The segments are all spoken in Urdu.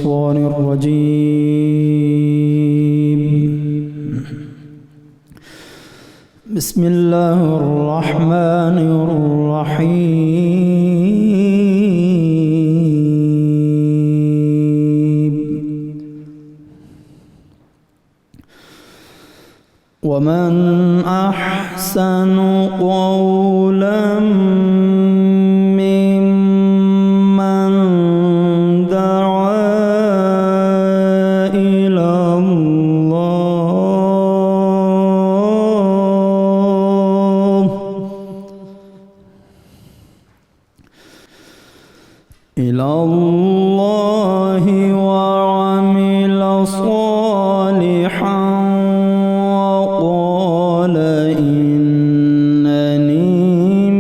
الشيطان الرجيم. بسم الله الرحمن الرحيم. ومن أحسن قولا ممن دعا إلى الله وعمل صالحا وقال إنني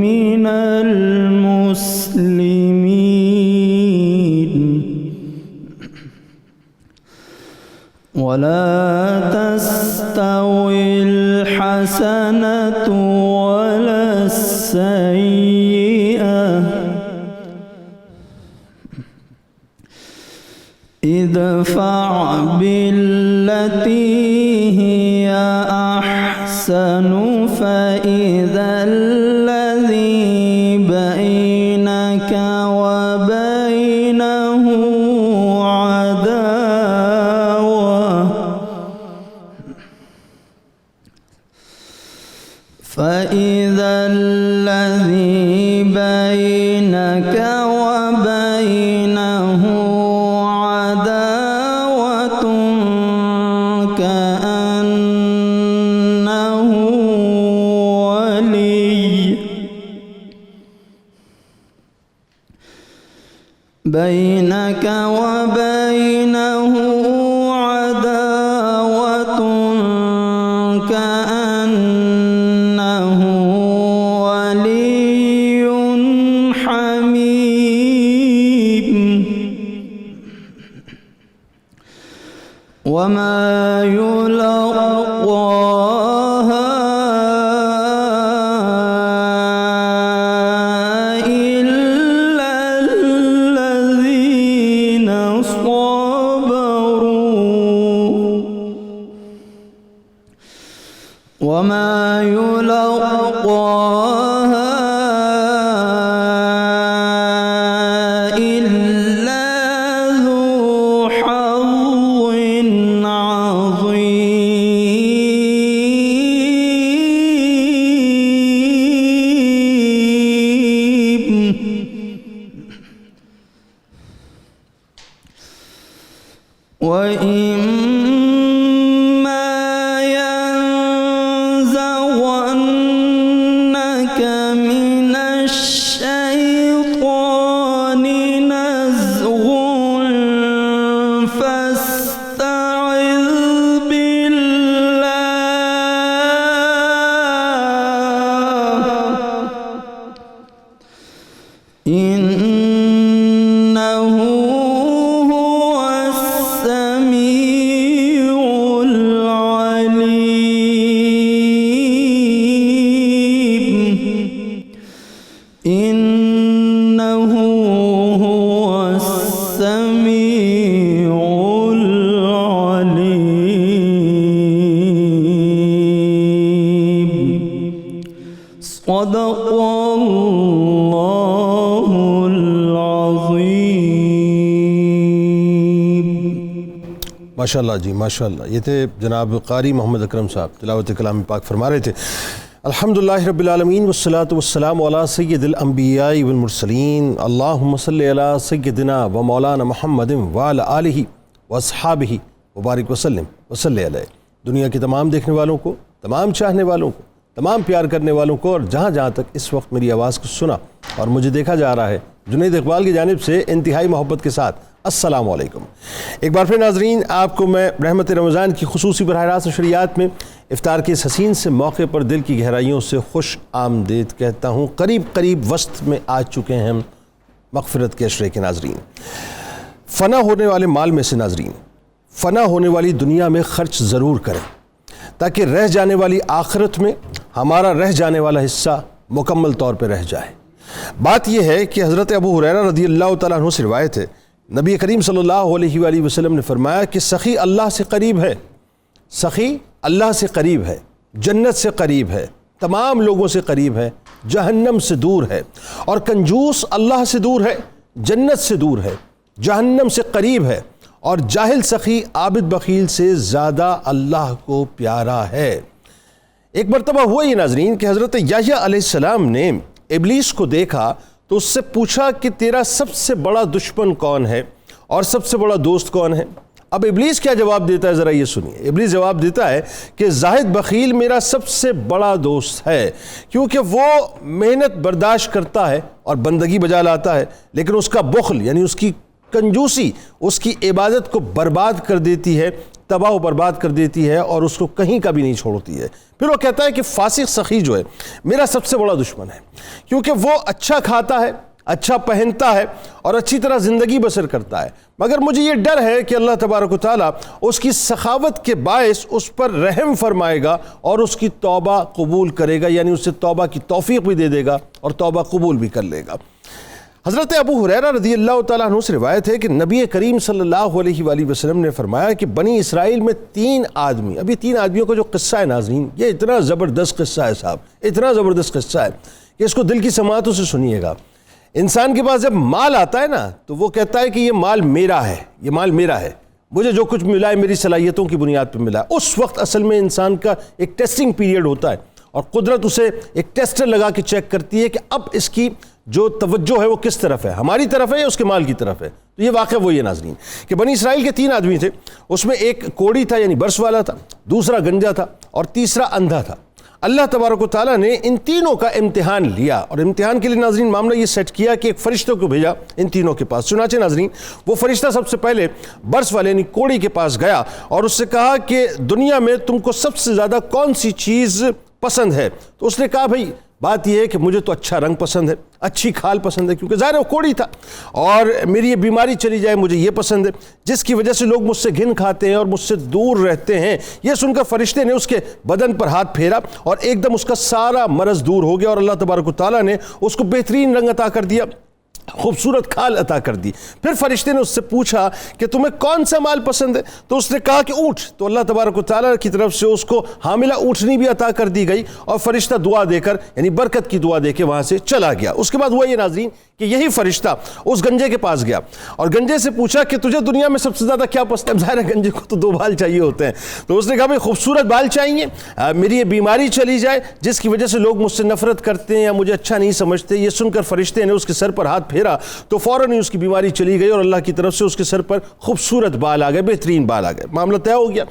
من المسلمين. ولا تستوي الحسنة ولا السيئة، ادفع بالتي هي أحسن فإذا الذي بينك وبينه عداوة كأنه ولي بينك وبينه عداوة كأنه ولي حميم. وما يلقاها إلا الذين صبروا وما يلقاها إلا ذو حظ عظيم. وإما ينزغنك من الشيطان نزغ فاستعذ بالله إنه هو السميع العليم. إنه هو السميع العليم. صدق الله العظيم. ماشاءاللہ جی ماشاءاللہ. یہ تھے جناب قاری محمد اکرم صاحب تلاوت کلام پاک فرما رہے تھے. الحمدللہ رب العالمین والصلاة والسلام علی سید الانبیاء والمرسلین. اللہم صلی علی سیدنا و مولانا محمد وعلی آلہ واصحابہ وبارک وسلم وصلی علیہ. دنیا کے تمام دیکھنے والوں کو، تمام چاہنے والوں کو، تمام پیار کرنے والوں کو، اور جہاں جہاں تک اس وقت میری آواز کو سنا اور مجھے دیکھا جا رہا ہے، جنید اقبال کی جانب سے انتہائی محبت کے ساتھ السلام علیکم. ایک بار پھر ناظرین، آپ کو میں رحمت رمضان کی خصوصی براہ راست نشریات میں افطار کے اس حسین سے موقع پر دل کی گہرائیوں سے خوش آمدید کہتا ہوں. قریب وسط میں آ چکے ہیں مغفرت کے عشرے کے ناظرین. فنا ہونے والے مال میں سے ناظرین، فنا ہونے والی دنیا میں خرچ ضرور کریں تاکہ رہ جانے والی آخرت میں ہمارا رہ جانے والا حصہ مکمل طور پہ رہ جائے. بات یہ ہے کہ حضرت ابو ہریرہ رضی اللہ تعالیٰ عنہ سے روایت ہے، نبی کریم صلی اللہ علیہ وآلہ وسلم نے فرمایا کہ سخی اللہ سے قریب ہے، سخی اللہ سے قریب ہے، جنت سے قریب ہے، تمام لوگوں سے قریب ہے، جہنم سے دور ہے، اور کنجوس اللہ سے دور ہے، جنت سے دور ہے، جہنم سے قریب ہے، اور جاہل سخی عابد بخیل سے زیادہ اللہ کو پیارا ہے۔ ایک مرتبہ ہوا یہ ناظرین کہ حضرت یحییٰ علیہ السلام نے ابلیس کو دیکھا تو اس سے پوچھا کہ تیرا سب سے بڑا دشمن کون ہے اور سب سے بڑا دوست کون ہے؟ اب ابلیس کیا جواب دیتا ہے ذرا یہ سنیے۔ ابلیس جواب دیتا ہے کہ زاہد بخیل میرا سب سے بڑا دوست ہے، کیونکہ وہ محنت برداشت کرتا ہے اور بندگی بجا لاتا ہے، لیکن اس کا بخل یعنی اس کی کنجوسی اس کی عبادت کو برباد کر دیتی ہے، تباہ و برباد کر دیتی ہے، اور اس کو کہیں کا بھی نہیں چھوڑتی ہے۔ پھر وہ کہتا ہے کہ فاسق سخی جو ہے میرا سب سے بڑا دشمن ہے، کیونکہ وہ اچھا کھاتا ہے، اچھا پہنتا ہے اور اچھی طرح زندگی بسر کرتا ہے، مگر مجھے یہ ڈر ہے کہ اللہ تبارک و تعالیٰ اس کی سخاوت کے باعث اس پر رحم فرمائے گا اور اس کی توبہ قبول کرے گا، یعنی اسے توبہ کی توفیق بھی دے دے گا اور توبہ قبول بھی کر لے گا۔ حضرت ابو ہریرہ رضی اللہ تعالیٰ عنہ سے روایت ہے کہ نبی کریم صلی اللہ علیہ وآلہ وسلم نے فرمایا کہ بنی اسرائیل میں 3 آدمی، ابھی 3 آدمیوں کا جو قصہ ہے ناظرین، یہ اتنا زبردست قصہ ہے صاحب، اتنا زبردست قصہ ہے کہ اس کو دل کی سماعتوں سے سنیے گا۔ انسان کے پاس جب مال آتا ہے نا تو وہ کہتا ہے کہ یہ مال میرا ہے، یہ مال میرا ہے، مجھے جو کچھ ملا ہے میری صلاحیتوں کی بنیاد پہ ملا ہے۔ اس وقت اصل میں انسان کا ایک ٹیسٹنگ پیریڈ ہوتا ہے، اور قدرت اسے ایک ٹیسٹر لگا کے چیک کرتی ہے کہ اب اس کی جو توجہ ہے وہ کس طرف ہے، ہماری طرف ہے یا اس کے مال کی طرف ہے۔ تو یہ واقعہ وہی ہے ناظرین کہ بنی اسرائیل کے 3 آدمی تھے، اس میں ایک کوڑی تھا یعنی برس والا تھا، دوسرا گنجا تھا، اور تیسرا اندھا تھا۔ اللہ تبارک و تعالیٰ نے ان تینوں کا امتحان لیا، اور امتحان کے لیے ناظرین معاملہ یہ سیٹ کیا کہ ایک فرشتوں کو بھیجا ان تینوں کے پاس۔ چنانچہ ناظرین وہ فرشتہ سب سے پہلے برس والے یعنی کوڑی کے پاس گیا اور اس سے کہا کہ دنیا میں تم کو سب سے زیادہ کون سی چیز پسند ہے؟ تو اس نے کہا بھائی بات یہ ہے کہ مجھے تو اچھا رنگ پسند ہے، اچھی کھال پسند ہے، کیونکہ ظاہر ہے وہ کوڑی تھا، اور میری یہ بیماری چلی جائے مجھے یہ پسند ہے، جس کی وجہ سے لوگ مجھ سے گھن کھاتے ہیں اور مجھ سے دور رہتے ہیں۔ یہ سن کر فرشتے نے اس کے بدن پر ہاتھ پھیرا اور ایک دم اس کا سارا مرض دور ہو گیا، اور اللہ تبارک و تعالیٰ نے اس کو بہترین رنگ عطا کر دیا، خوبصورت کھال عطا کر دی۔ پھر فرشتے نے اس سے پوچھا کہ تمہیں کون سا مال پسند ہے؟ تو اس نے کہا کہ اونٹ۔ تو اللہ تبارک و تعالیٰ کی طرف سے اس کو حاملہ اونٹنی بھی عطا کر دی گئی، اور فرشتہ دعا دے کر یعنی برکت کی دعا دے کے وہاں سے چلا گیا۔ اس کے بعد ہوا یہ ناظرین کہ یہی فرشتہ اس گنجے کے پاس گیا اور گنجے سے پوچھا کہ تجھے دنیا میں سب سے زیادہ کیا پسند ہے؟ ظاہر ہے گنجے کو تو 2 بال چاہیے ہوتے ہیں، تو اس نے کہا بھائی خوبصورت بال چاہیے، میری یہ بیماری چلی جائے جس کی وجہ سے لوگ مجھ سے نفرت کرتے ہیں یا مجھے اچھا نہیں سمجھتے۔ یہ سن کر فرشتے نے اس کے سر پر ہاتھ پھیرا تو فوراً ہی اس کی بیماری چلی گئی، اور اللہ کی طرف سے اس کے سر پر خوبصورت بال آ گئے، بہترین بال آ گئے، معاملہ طے ہو گیا۔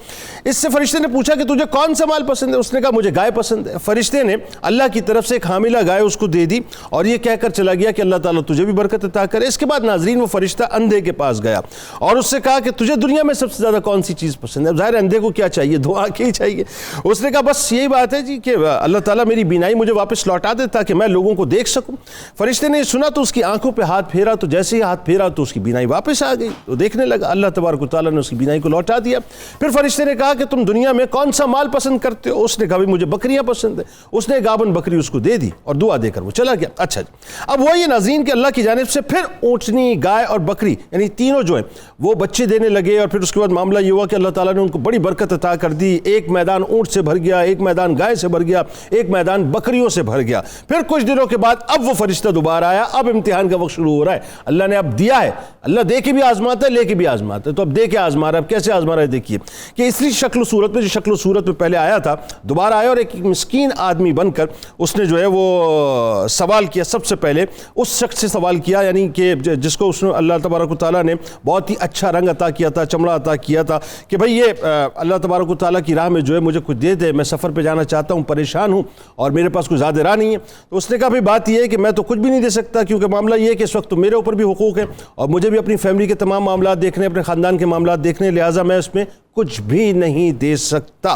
اس سے فرشتے نے پوچھا کہ تجھے کون سا مال پسند ہے؟ اس نے کہا مجھے گائے پسند ہے۔ فرشتے نے اللہ کی طرف سے ایک حاملہ گائے اس کو دے دی، اور یہ کہہ کر چلا گیا کہ اللہ تعالیٰ تجھے بھی برکت عطا کرے۔ اس کے بعد ناظرین وہ فرشتہ اندھے کے پاس گیا اور اس سے کہا کہ تجھے دنیا میں سب سے زیادہ کون سی چیز پسند ہے؟ ظاہر اندھے کو کیا چاہیے؟ 2 آنکھیں ہی چاہیے۔ اس نے کہا بس یہی بات ہے جی کہ اللہ تعالیٰ میری بینائی مجھے واپس لوٹا دے تاکہ میں لوگوں کو دیکھ سکوں۔ فرشتے نے سنا تو اس کی آنکھوں پہ ہاتھ پھیرا، تو جیسے ہی ہاتھ پھیرا تو اس کی بینائی واپس آ گئی، تو دیکھنے لگا۔ اللہ تبارک و تعالیٰ نے اس کی بینائی کو لوٹا دیا۔ پھر فرشتے نے کہا کہ تم دنیا میں کون سا مال پسند کرتے ہو؟ اس نے کہا مجھے بکریاں پسند ہیں۔ اس نے گابن بکری اس کو دے دی اور دعا دے کر وہ چلا گیا۔ اچھا جی، اب وہ یہ ناظرین کہ اللہ کی جانب سے پھر اونٹنی، گائے اور بکری یعنی تینوں جو ہیں وہ بچے دینے لگے، اور پھر اس کے بعد معاملہ یہ ہوا کہ اللہ تعالیٰ نے ان کو بڑی برکت عطا کر دی۔ ایک میدان اونٹ سے بھر گیا، ایک میدان گائے سے بھر گیا، ایک میدان بکریوں سے بھر گیا۔ پھر کچھ دنوں کے بعد اب وہ فرشتہ دوبارہ آیا، اب امتحان کا وقت شروع ہو رہا ہے۔ اللہ نے اب دیا ہے، اللہ دے کے بھی آزماتا ہے، لے کے بھی آزماتا ہے، تو اب دے کے آزما رہا ہے۔ اب کیسے آزما رہا ہے دیکھیے کہ اسی شکل و صورت میں جو شکل و صورت میں پہلے آیا تھا دوبارہ آیا، اور ایک مسکین آدمی بن کر اس نے جو ہے وہ سوال کیا۔ سب سے پہلے اس شخص سے سوال کیا یعنی کہ جس کو اس نے اللہ تبارک و تعالیٰ نے بہت ہی اچھا رنگ عطا کیا تھا، چمڑا عطا کیا تھا، کہ بھئی یہ اللہ تبارک و تعالیٰ کی راہ میں جو ہے مجھے کچھ دے دے، میں سفر پہ جانا چاہتا ہوں، پریشان ہوں اور میرے پاس کوئی زیادہ راہ نہیں ہے۔ تو اس نے کہا بھئی بات یہ ہے کہ میں تو کچھ بھی نہیں دے سکتا، کیونکہ معاملہ یہ ہے کہ اس وقت تو میرے اوپر بھی حقوق ہیں اور مجھے بھی اپنی فیملی کے تمام معاملات دیکھنے، اپنے خاندان کے معاملات دیکھنے، لہٰذا میں اس میں کچھ بھی نہیں دے سکتا۔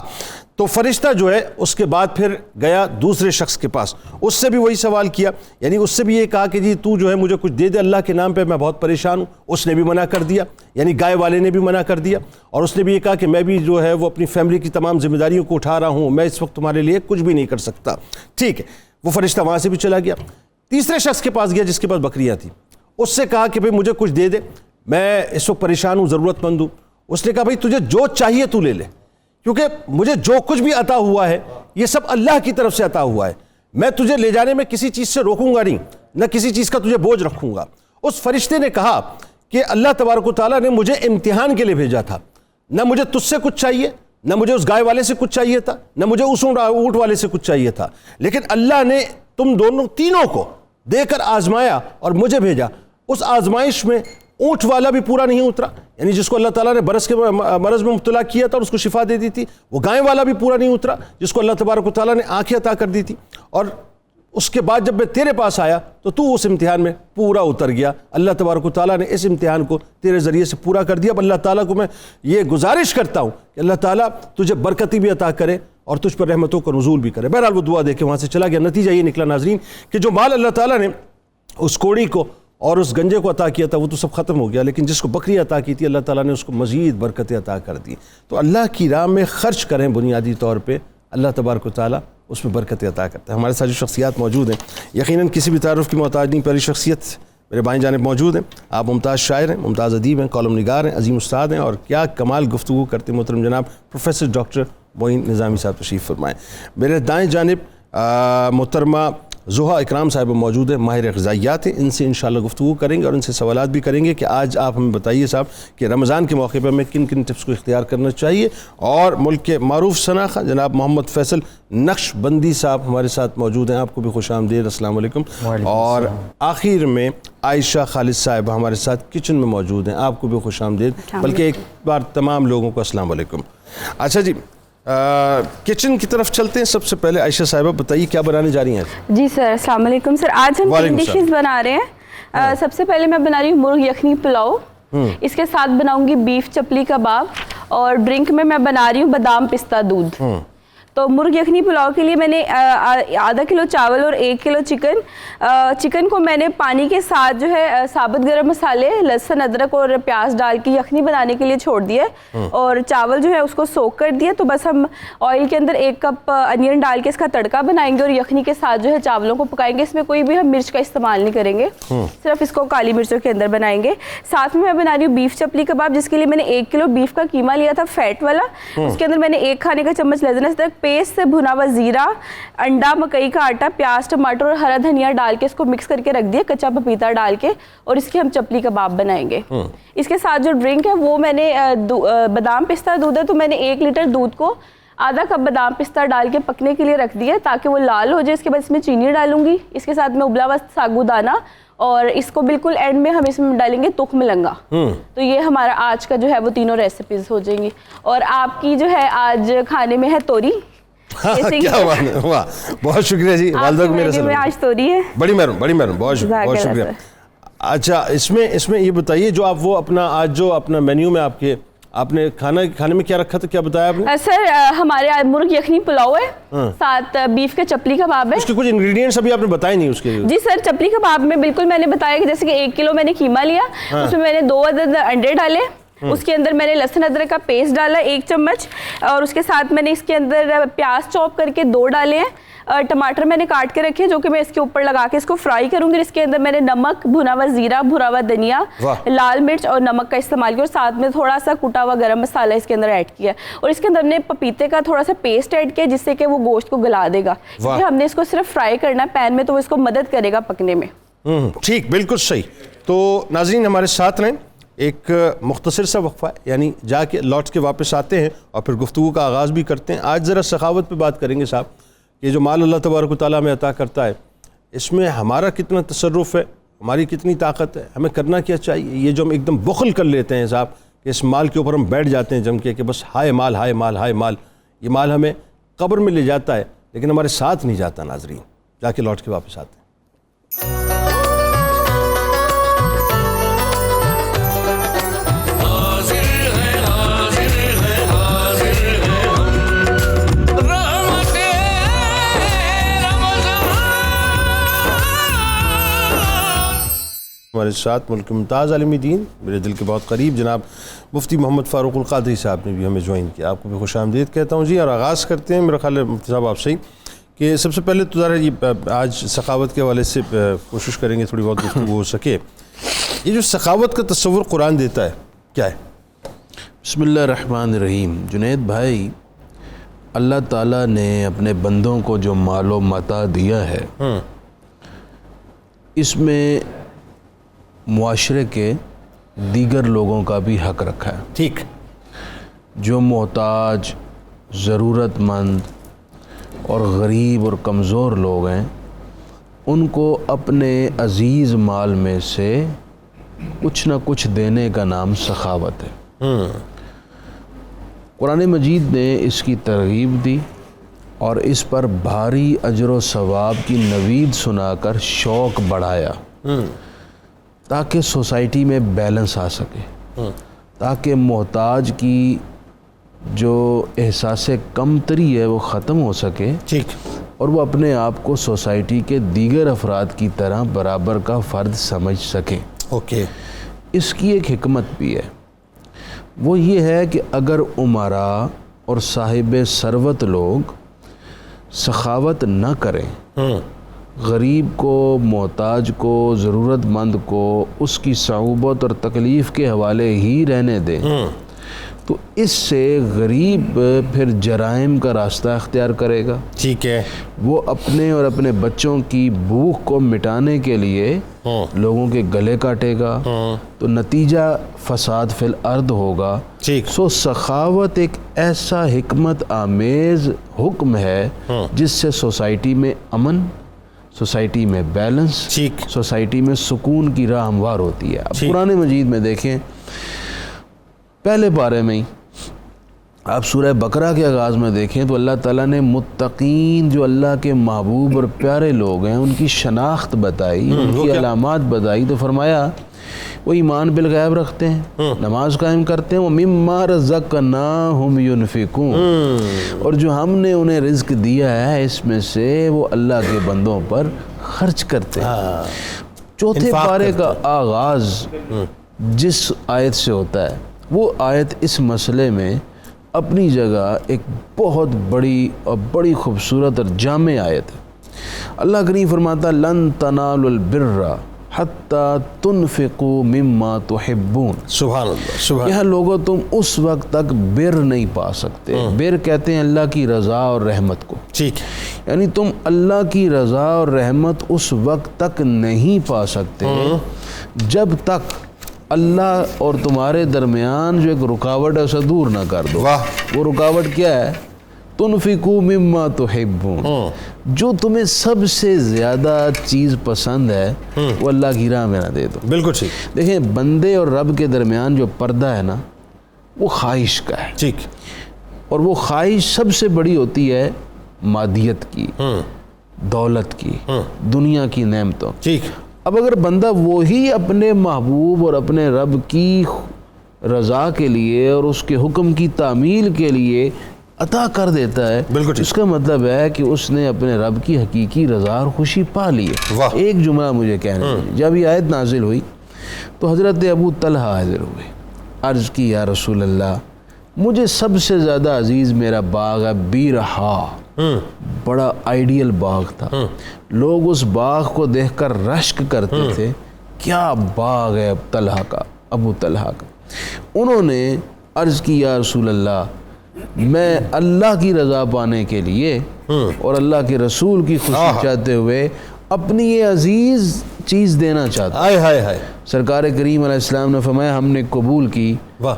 تو فرشتہ جو ہے اس کے بعد پھر گیا دوسرے شخص کے پاس، اس سے بھی وہی سوال کیا، یعنی اس سے بھی یہ کہا کہ جی تو جو ہے مجھے کچھ دے دے اللہ کے نام پہ، میں بہت پریشان ہوں۔ اس نے بھی منع کر دیا، یعنی گائے والے نے بھی منع کر دیا، اور اس نے بھی یہ کہا کہ میں بھی جو ہے وہ اپنی فیملی کی تمام ذمہ داریوں کو اٹھا رہا ہوں، میں اس وقت تمہارے لیے کچھ بھی نہیں کر سکتا۔ ٹھیک ہے، وہ فرشتہ وہاں سے بھی چلا گیا۔ تیسرے شخص کے پاس گیا جس کے پاس بکریاں تھیں، اس سے کہا کہ بھئی مجھے کچھ دے دے، میں اس وقت پریشان ہوں, ضرورت مند ہوں. اس نے کہا بھائی تجھے جو چاہیے تو لے لے, کیونکہ مجھے جو کچھ بھی عطا ہوا ہے یہ سب اللہ کی طرف سے عطا ہوا ہے. میں تجھے لے جانے میں کسی چیز سے روکوں گا نہیں, نہ کسی چیز کا تجھے بوجھ رکھوں گا. اس فرشتے نے کہا کہ اللہ تبارک و تعالیٰ نے مجھے امتحان کے لیے بھیجا تھا, نہ مجھے تجھ سے کچھ چاہیے, نہ مجھے اس گائے والے سے کچھ چاہیے تھا, نہ مجھے اس اونٹ والے سے کچھ چاہیے تھا, لیکن اللہ نے تم دونوں تینوں کو دے کر آزمایا اور مجھے بھیجا. اس آزمائش میں اونٹ والا بھی پورا نہیں اترا, یعنی جس کو اللہ تعالیٰ نے برس کے مرض میں مبتلا کیا تھا اور اس کو شفا دے دی تھی, وہ گائے والا بھی پورا نہیں اترا جس کو اللہ تبارک و تعالیٰ نے آنکھیں عطا کر دی تھی. اور اس کے بعد جب میں تیرے پاس آیا تو اس امتحان میں پورا اتر گیا. اللہ تبارک و تعالیٰ نے اس امتحان کو تیرے ذریعے سے پورا کر دیا. اب اللہ تعالیٰ کو میں یہ گزارش کرتا ہوں کہ اللہ تعالیٰ تجھے برکتی بھی عطا کرے اور تجھ پر رحمتوں کا نزول بھی کرے. بہرحال وہ دعا دے کے وہاں سے چلا گیا. نتیجہ یہ نکلا ناظرین کہ جو مال اللہ تعالیٰ نے اس کوڑی کو اور اس گنجے کو عطا کیا تھا وہ تو سب ختم ہو گیا, لیکن جس کو بکری عطا کی تھی اللہ تعالیٰ نے اس کو مزید برکتیں عطا کر دی. تو اللہ کی راہ میں خرچ کریں بنیادی طور پہ, اللہ تبارک و تعالیٰ اس میں برکتیں عطا کرتا ہے. ہمارے ساتھ جو شخصیات موجود ہیں یقیناً کسی بھی تعارف کی محتاج نہیں. پہلی شخصیت میرے بائیں جانب موجود ہیں, آپ ممتاز شاعر ہیں, ممتاز ادیب ہیں, کالم نگار ہیں, عظیم استاد ہیں, اور کیا کمال گفتگو کرتے ہیں محترم جناب پروفیسر ڈاکٹر معین نظامی صاحب تشریف فرمائیں. میرے دائیں جانب محترمہ زحا اکرام صاحب موجود ہیں, ماہر غذائیات ہیں. ان سے انشاءاللہ گفتگو کریں گے اور ان سے سوالات بھی کریں گے کہ آج آپ ہمیں بتائیے صاحب کہ رمضان کے موقع پر ہمیں کن کن ٹپس کو اختیار کرنا چاہیے. اور ملک کے معروف شناخہ جناب محمد فیصل نقش بندی صاحب ہمارے ساتھ موجود ہیں. آپ کو بھی خوش آمدید, السلام علیکم. اور آخر میں عائشہ خالد صاحب ہمارے ساتھ کچن میں موجود ہیں, آپ کو بھی خوش آمدید, بلکہ ایک بار تمام لوگوں کو السلام علیکم. اچھا جی, کچن کی طرف چلتے ہیں. سب سے پہلے عائشہ صاحبہ بتائیے کیا بنانے جا رہی ہیں؟ جی سر السلام علیکم. سر آج ہم 3 ڈشز بنا رہے ہیں. سب سے پہلے میں بنا رہی ہوں مرغ یخنی پلاؤ, اس کے ساتھ بناؤں گی بیف چپلی کباب, اور ڈرنک میں بنا رہی ہوں بادام پستہ دودھ. تو مرغ یخنی پلاؤ کے لیے میں نے آدھا کلو چاول اور 1 کلو چکن. چکن کو میں نے پانی کے ساتھ جو ہے ثابت گرم مسالے, لہسن, ادرک اور پیاز ڈال کے یخنی بنانے کے لیے چھوڑ دیا, اور چاول جو ہے اس کو سوک کر دیا. تو بس ہم آئل کے اندر 1 کپ انین ڈال کے اس کا تڑکا بنائیں گے اور یخنی کے ساتھ جو ہے چاولوں کو پکائیں گے. اس میں کوئی بھی ہم مرچ کا استعمال نہیں کریں گے, صرف اس کو کالی مرچوں کے اندر بنائیں گے. ساتھ میں بنا رہی ہوں بیف چپلی کباب, جس کے لیے میں نے 1 کلو بیف کا قیمہ لیا تھا فیٹ والا. اس کے اندر میں نے 1 کھانے کا چمچ لہسن ادرک پیسٹ سے بھنا ہوا زیرہ, انڈا, مکئی کا آٹا, پیاز, ٹماٹر اور ہرا دھنیا ڈال کے اس کو مکس کر کے رکھ دیا, کچا پپیتا ڈال کے, اور اس کی ہم چپلی کباب بنائیں گے. اس کے ساتھ جو ڈرنک ہے وہ میں نے بادام پستہ دودھ ہے, تو میں نے 1 لیٹر دودھ کو آدھا کپ بادام پستہ ڈال کے پکنے کے لیے رکھ دیا تاکہ وہ لال ہو جائے. اس کے بعد اس میں چینی ڈالوں گی, اس کے ساتھ میں ابلا ہوا ساگو دانہ, اور اس کو بالکل اینڈ میں ہم اس میں ڈالیں گے تخم لنگا. تو یہ ہمارا آج کا جو ہے وہ تینوں ریسیپیز ہو جائیں گی. اور آپ کی جو ہے آج کھانے میں ہے توری. کیا بات ہے, واہ, بہت شکریہ جی. والدہ کو میرے سے آج توری ہے, بڑی مہربانی, بہت شکریہ. اچھا, اس میں یہ بتائیے جو آپ وہ اپنا مینیو میں آپ نے کھانے میں کیا رکھا تھا, کیا بتایا آپ نے؟ سر ہمارے مرغ یخنی پلاؤ ہے, ساتھ بیف کے چپلی کباب ہے. اس کے کچھ انگریڈینٹس ابھی آپ نے بتائے نہیں اس کے. جی سر, چپلی کباب میں بالکل میں نے بتایا کہ جیسے کہ 1 کلو میں نے قیمہ لیا, اس میں نے 2 عدد انڈے ڈالے, اس کے اندر میں نے لہسن ادرک کا پیسٹ ڈالا 1 چمچ, اور اس کے ساتھ میں نے اس کے اندر پیاز چاپ کر کے 2 ڈالے ہیں. ٹماٹر میں نے کاٹ کے رکھے جو کہ میں اس کے اوپر لگا کے اس کو فرائی کروں گی. اس کے اندر میں نے نمک, بھنا ہوا زیرہ, بھنا ہوا دھنیا, لال مرچ اور نمک کا استعمال کیا, اور ساتھ میں تھوڑا سا کوٹا ہوا گرم مسالہ اس کے اندر ایڈ کیا, اور اس کے اندر ہم نے پپیتے کا تھوڑا سا پیسٹ ایڈ کیا جس سے کہ وہ گوشت کو گلا دے گا. ہم نے اس کو صرف فرائی کرنا ہے پین میں, تو وہ اس کو مدد کرے گا پکنے میں. ٹھیک, بالکل صحیح. تو ناظرین ہمارے ساتھ رہیں, ایک مختصر سا وقفہ ہے, یعنی جا کے لوٹ کے واپس آتے ہیں اور پھر گفتگو کا آغاز بھی کرتے ہیں. آج ذرا سخاوت پہ بات کریں گے صاحب. یہ جو مال اللہ تبارک و تعالیٰ میں عطا کرتا ہے, اس میں ہمارا کتنا تصرف ہے, ہماری کتنی طاقت ہے, ہمیں کرنا کیا چاہیے. یہ جو ہم ایک دم بخل کر لیتے ہیں صاحب کہ اس مال کے اوپر ہم بیٹھ جاتے ہیں جم کے کہ بس ہائے مال ہائے مال ہائے مال, یہ مال ہمیں قبر میں لے جاتا ہے لیکن ہمارے ساتھ نہیں جاتا. ناظرین جا کے لوٹ کے واپس آتے ہیں. ہمارے ساتھ ملک ممتاز عالم دین, میرے دل کے بہت قریب جناب مفتی محمد فاروق القادری صاحب نے بھی ہمیں جوائن کیا. آپ کو بھی خوش آمدید کہتا ہوں جی. اور آغاز کرتے ہیں میرا خیال ہے مفتی صاحب آپ سے ہی کہ سب سے پہلے تو ذرا یہ آج سخاوت کے حوالے سے کوشش کریں گے تھوڑی بہت گفتگو ہو سکے یہ جو سخاوت کا تصور قرآن دیتا ہے کیا ہے؟ بسم اللہ الرحمن الرحیم. جنید بھائی، اللہ تعالیٰ نے اپنے بندوں کو جو مال و متاع دیا ہے اس میں معاشرے کے دیگر لوگوں کا بھی حق رکھا ہے. ٹھیک. جو محتاج، ضرورت مند اور غریب اور کمزور لوگ ہیں ان کو اپنے عزیز مال میں سے کچھ نہ کچھ دینے کا نام سخاوت ہے. قرآن مجید نے اس کی ترغیب دی اور اس پر بھاری اجر و ثواب کی نوید سنا کر شوق بڑھایا تاکہ سوسائٹی میں بیلنس آ سکے، تاکہ محتاج کی جو احساس کمتری ہے وہ ختم ہو سکے. ٹھیک. اور وہ اپنے آپ کو سوسائٹی کے دیگر افراد کی طرح برابر کا فرد سمجھ سکیں. اوکے. اس کی ایک حکمت بھی ہے، وہ یہ ہے کہ اگر امراء اور صاحب ثروت لوگ سخاوت نہ کریں، غریب کو، محتاج کو، ضرورت مند کو اس کی صعوبت اور تکلیف کے حوالے ہی رہنے دیں تو اس سے غریب پھر جرائم کا راستہ اختیار کرے گا. ٹھیک ہے. وہ اپنے اور اپنے بچوں کی بھوک کو مٹانے کے لیے لوگوں کے گلے کاٹے گا تو نتیجہ فساد فی الارض ہوگا. ٹھیک. سو سخاوت ایک ایسا حکمت آمیز حکم ہے جس سے سوسائٹی میں امن، سوسائٹی میں بیلنس، ٹھیک، سوسائٹی میں سکون کی راہ ہموار ہوتی ہے. اب قرآن مجید میں دیکھیں پہلے پارے میں ہی آپ سورہ بقرہ کے آغاز میں دیکھیں تو اللہ تعالیٰ نے متقین جو اللہ کے محبوب اور پیارے لوگ ہیں ان کی شناخت بتائی، ان کی علامات بتائی تو فرمایا وہ ایمان بالغیب رکھتے ہیں، نماز قائم کرتے ہیں، وَمِمَّا رَزَقْنَاهُمْ يُنْفِقُونَ، اور جو ہم نے انہیں رزق دیا ہے اس میں سے وہ اللہ کے بندوں پر خرچ کرتے ہیں. چوتھے پارے کا آغاز جس آیت سے ہوتا ہے وہ آیت اس مسئلے میں اپنی جگہ ایک بہت بڑی اور بڑی خوبصورت اور جامع آیت ہے. اللہ کریم فرماتا لن تنالوا البر حتی تنفقوا مما تحبون. سبحان اللہ. سبحان. یہاں لوگوں تم اس وقت تک بر نہیں پا سکتے. بر کہتے ہیں اللہ کی رضا اور رحمت کو. ٹھیک. یعنی تم اللہ کی رضا اور رحمت اس وقت تک نہیں پا سکتے جب تک اللہ اور تمہارے درمیان جو ایک رکاوٹ ہے اسے دور نہ کر دو. وہ رکاوٹ کیا ہے؟ تنفقوا مما تحبون. جو تمہیں سب سے زیادہ چیز پسند ہے وہ اللہ کی راہ میں نہ دے دو. بالکل ٹھیک. دیکھیں بندے اور رب کے درمیان جو پردہ ہے نا وہ خواہش کا ہے. ٹھیک. اور وہ خواہش سب سے بڑی ہوتی ہے مادیت کی، دولت کی، دنیا کی نعمتوں. ٹھیک. اب اگر بندہ وہی اپنے محبوب اور اپنے رب کی رضا کے لیے اور اس کے حکم کی تعمیل کے لیے عطا کر دیتا ہے، اس کا مطلب ہے کہ اس نے اپنے رب کی حقیقی رضا اور خوشی پا لی ہے. ایک جملہ مجھے کہنا ہے، جب یہ آیت نازل ہوئی تو حضرت ابو طلحہ حاضر ہوئے، عرض کی یا رسول اللہ مجھے سب سے زیادہ عزیز میرا باغ ہے بیرہا. بڑا آئیڈیل باغ تھا، لوگ اس باغ کو دیکھ کر رشک کرتے تھے کیا باغ ہے طلحہ کا، ابو طلحہ کا. انہوں نے عرض کی یا رسول اللہ میں اللہ کی رضا پانے کے لیے اور اللہ کے رسول کی خوشی چاہتے ہوئے اپنی یہ عزیز چیز دینا چاہتا ہوں. سرکار کریم علیہ السلام نے فرمایا ہم نے قبول کی،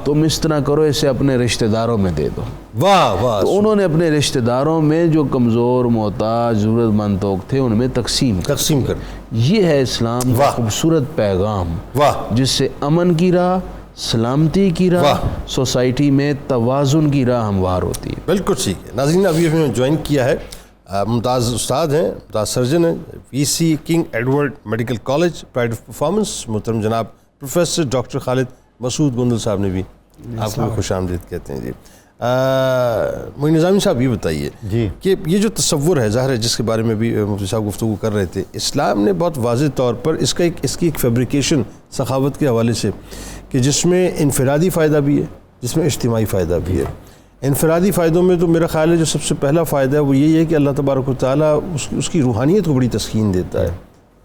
تم اس طرح کرو اسے اپنے رشتہ داروں میں دے دو. تو انہوں نے اپنے رشتہ داروں میں جو کمزور، محتاج، ضرورت مند لوگ تھے ان میں تقسیم کر. یہ ہے اسلام کا خوبصورت پیغام جس سے امن کی راہ، سلامتی کی راہ، سوسائٹی میں توازن کی راہ ہموار ہوتی ہے. بالکل ٹھیک ہے. ناظرین ابھی ہم نے جوائن کیا ہے، ممتاز استاد ہیں، ممتاز سرجن ہیں، V C King Edward Medical College, Pride of Performance, محترم جناب پروفیسر ڈاکٹر خالد مسعود گندل صاحب نے بھی آپ کو خوش آمدید کہتے ہیں. جی معین نظامی صاحب یہ بتائیے کہ یہ جو تصور ہے ظاہر ہے جس کے بارے میں بھی مفتی صاحب گفتگو کر رہے تھے، اسلام نے بہت واضح طور پر اس کی ایک فیبریکیشن سخاوت کے حوالے سے کہ جس میں انفرادی فائدہ بھی ہے، جس میں اجتماعی فائدہ بھی ہے. انفرادی فائدوں میں تو میرا خیال ہے جو سب سے پہلا فائدہ ہے وہ یہی ہے کہ اللہ تبارک و تعالیٰ اس کی روحانیت کو بڑی تسکین دیتا ہے.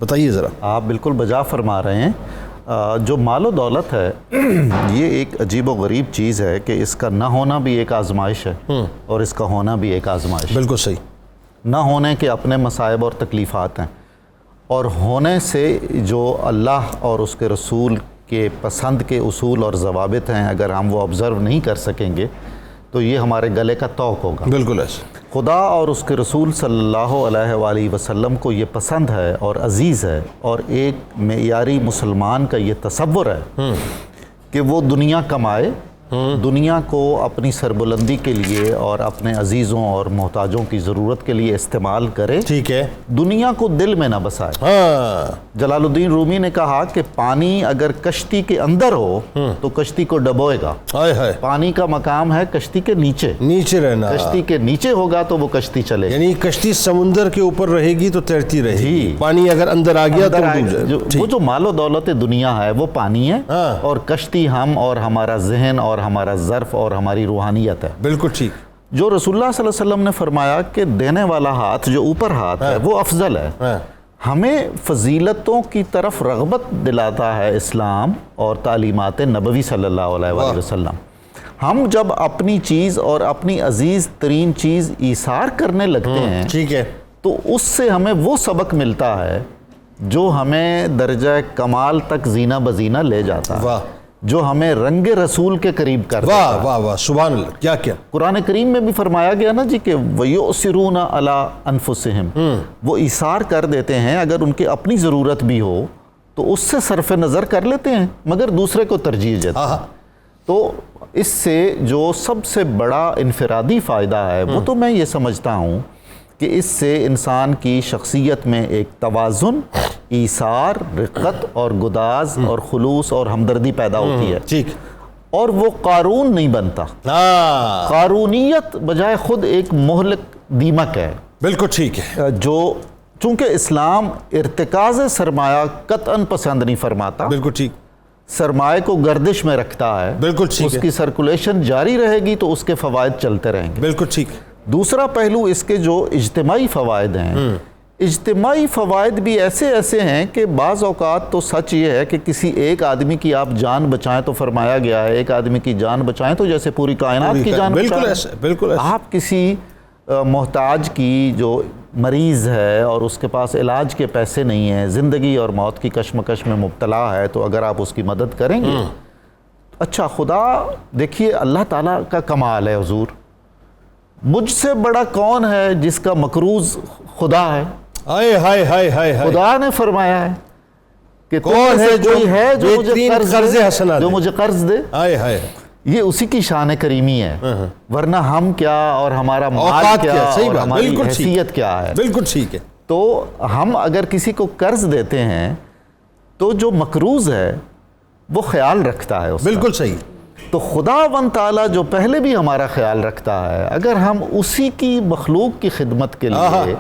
بتائیے ذرا. آپ بالکل بجا فرما رہے ہیں. جو مال و دولت ہے یہ ایک عجیب و غریب چیز ہے کہ اس کا نہ ہونا بھی ایک آزمائش ہے اور اس کا ہونا بھی ایک آزمائش ہے. بالکل صحیح. نہ ہونے کے اپنے مصائب اور تکلیفات ہیں، اور ہونے سے جو اللہ اور اس کے رسول کے پسند کے اصول اور ضوابط ہیں اگر ہم وہ آبزرو نہیں کر سکیں گے تو یہ ہمارے گلے کا طوق ہوگا. بالکل ایسے. خدا اور اس کے رسول صلی اللہ علیہ وآلہ وسلم کو یہ پسند ہے اور عزیز ہے، اور ایک معیاری مسلمان کا یہ تصور ہے کہ وہ دنیا کمائے، دنیا کو اپنی سربلندی کے لیے اور اپنے عزیزوں اور محتاجوں کی ضرورت کے لیے استعمال کرے، ٹھیک ہے، دنیا کو دل میں نہ بسائے. جلال الدین رومی نے کہا کہ پانی اگر کشتی کے اندر ہو تو کشتی کو ڈبوئے گا. پانی کا مقام ہے کشتی کے نیچے رہنا. کشتی کے نیچے ہوگا تو وہ کشتی چلے گی. یعنی کشتی سمندر کے اوپر رہے گی تو تیرتی رہے گی، پانی اگر اندر آ گیا تو وہ جو مال و دولت دنیا ہے وہ پانی ہے، اور کشتی ہم اور ہمارا ذہن اور ہمارا ظرف اور ہماری روحانیت ہے. بالکل ٹھیک. جو رسول اللہ صلی اللہ علیہ وسلم نے فرمایا کہ دینے والا ہاتھ جو اوپر ہاتھ ہے وہ افضل ہے. ہمیں فضیلتوں کی طرف رغبت دلاتا ہے اسلام اور تعلیمات نبوی صلی اللہ علیہ وآلہ وسلم. ہم جب اپنی چیز اور اپنی عزیز ترین چیز ایثار کرنے لگتے ہیں، ٹھیک ہے، تو اس سے ہمیں وہ سبق ملتا ہے جو ہمیں درجہ کمال تک زینہ بزینہ لے جاتا ہے، جو ہمیں رنگ رسول کے قریب کرتا ہے. واہ واہ واہ، سبحان اللہ. کیا کیا قرآن کریم میں بھی فرمایا گیا نا جی کہ وَيُؤْثِرُونَ عَلَىٰ أَنفُسِهِمْ، وہ ایثار کر دیتے ہیں، اگر ان کی اپنی ضرورت بھی ہو تو اس سے صرف نظر کر لیتے ہیں مگر دوسرے کو ترجیح دیتے ہیں. تو اس سے جو سب سے بڑا انفرادی فائدہ ہے وہ تو میں یہ سمجھتا ہوں کہ اس سے انسان کی شخصیت میں ایک توازن، ایثار، رقت اور گداز اور خلوص اور ہمدردی پیدا ہوتی ہے. ٹھیک. اور وہ قارون نہیں بنتا. قارونیت بجائے خود ایک مہلک دیمک ہے. بالکل ٹھیک ہے. جو چونکہ اسلام ارتکاز سرمایہ قطعاً پسند نہیں فرماتا. بالکل ٹھیک. سرمایہ کو گردش میں رکھتا ہے. بالکل ٹھیک. اس کی سرکولیشن جاری رہے گی تو اس کے فوائد چلتے رہیں گے. بالکل ٹھیک. دوسرا پہلو اس کے جو اجتماعی فوائد ہیں، اجتماعی فوائد بھی ایسے ہیں کہ بعض اوقات تو سچ یہ ہے کہ کسی ایک آدمی کی آپ جان بچائیں تو فرمایا گیا ہے ایک آدمی کی جان بچائیں تو جیسے پوری کائنات کی جان بچائیں. بالکل. آپ کسی محتاج کی جو مریض ہے اور اس کے پاس علاج کے پیسے نہیں ہیں، زندگی اور موت کی کشمکش میں مبتلا ہے، تو اگر آپ اس کی مدد کریں گے، اچھا خدا دیکھیے اللہ تعالیٰ کا کمال ہے حضور، مجھ سے بڑا کون ہے جس کا مقروض خدا ہے. خدا نے فرمایا ہے کہ کون ہے جو مجھے قرض دے. یہ اسی کی شان کریمی ہے، ورنہ ہم کیا اور ہمارا مال کیا اور ہماری حیثیت کیا ہے. بالکل ٹھیک ہے. تو ہم اگر کسی کو قرض دیتے ہیں تو جو مقروض ہے وہ خیال رکھتا ہے اس کا. بالکل صحیح. تو خداوند تعالیٰ جو پہلے بھی ہمارا خیال رکھتا ہے، اگر ہم اسی کی مخلوق کی خدمت کے لیے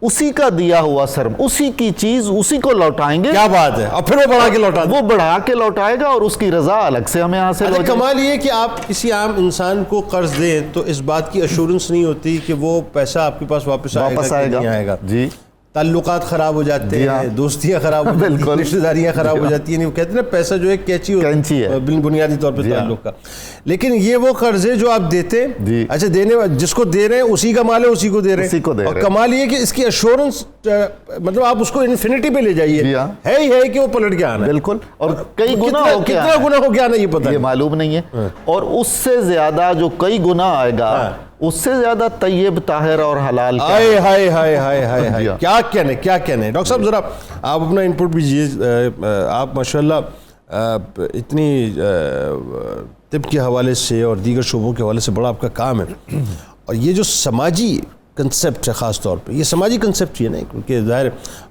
اسی کا دیا ہوا اسی کی چیز اسی کو لوٹائیں گے، کیا بات ہے. اور پھر وہ بڑھا کے لوٹائے گا اور اس کی رضا الگ سے ہمیں حاصل ہو جائے. کمال یہ کہ آپ کسی عام انسان کو قرض دیں تو اس بات کی ایشورنس نہیں ہوتی کہ وہ پیسہ آپ کے پاس واپس آئے گا. جی. تعلقات خراب ہو جاتے ہیں، دوستیاں خراب ہو جاتی ہیں، رشتہ داریاں خراب ہو جاتی ہیں. وہ کہتے ہیں نا پیسہ جو ہے کینچی ہے بنیادی طور پہ تعلق کا. لیکن یہ وہ قرضے جو آپ دیتے ہیں، اچھا دینے جس کو دے رہے ہیں اسی کا مال ہے، اسی کو دے رہے ہیں. اور کمال یہ کہ اس کی ایشورنس مطلب آپ اس کو انفینٹی پہ لے جائیے، ہے ہی ہے کہ وہ پلٹ کے آنا. بالکل. اور کئی گنا ہو کے آنا یہ پتہ یہ معلوم نہیں ہے. اور اس سے زیادہ جو کئی گنا آئے گا اس سے زیادہ طیب طاہر اور حلال کیا کہنے. ڈاکٹر صاحب ذرا آپ اپنا انپٹ دیجیے. آپ ماشاءاللہ اتنی طب کے حوالے سے اور دیگر شعبوں کے حوالے سے بڑا آپ کا کام ہے، اور یہ جو سماجی کنسیپٹ ہے خاص طور پہ، یہ سماجی کنسیپٹ ہی ہے نا، کیونکہ ظاہر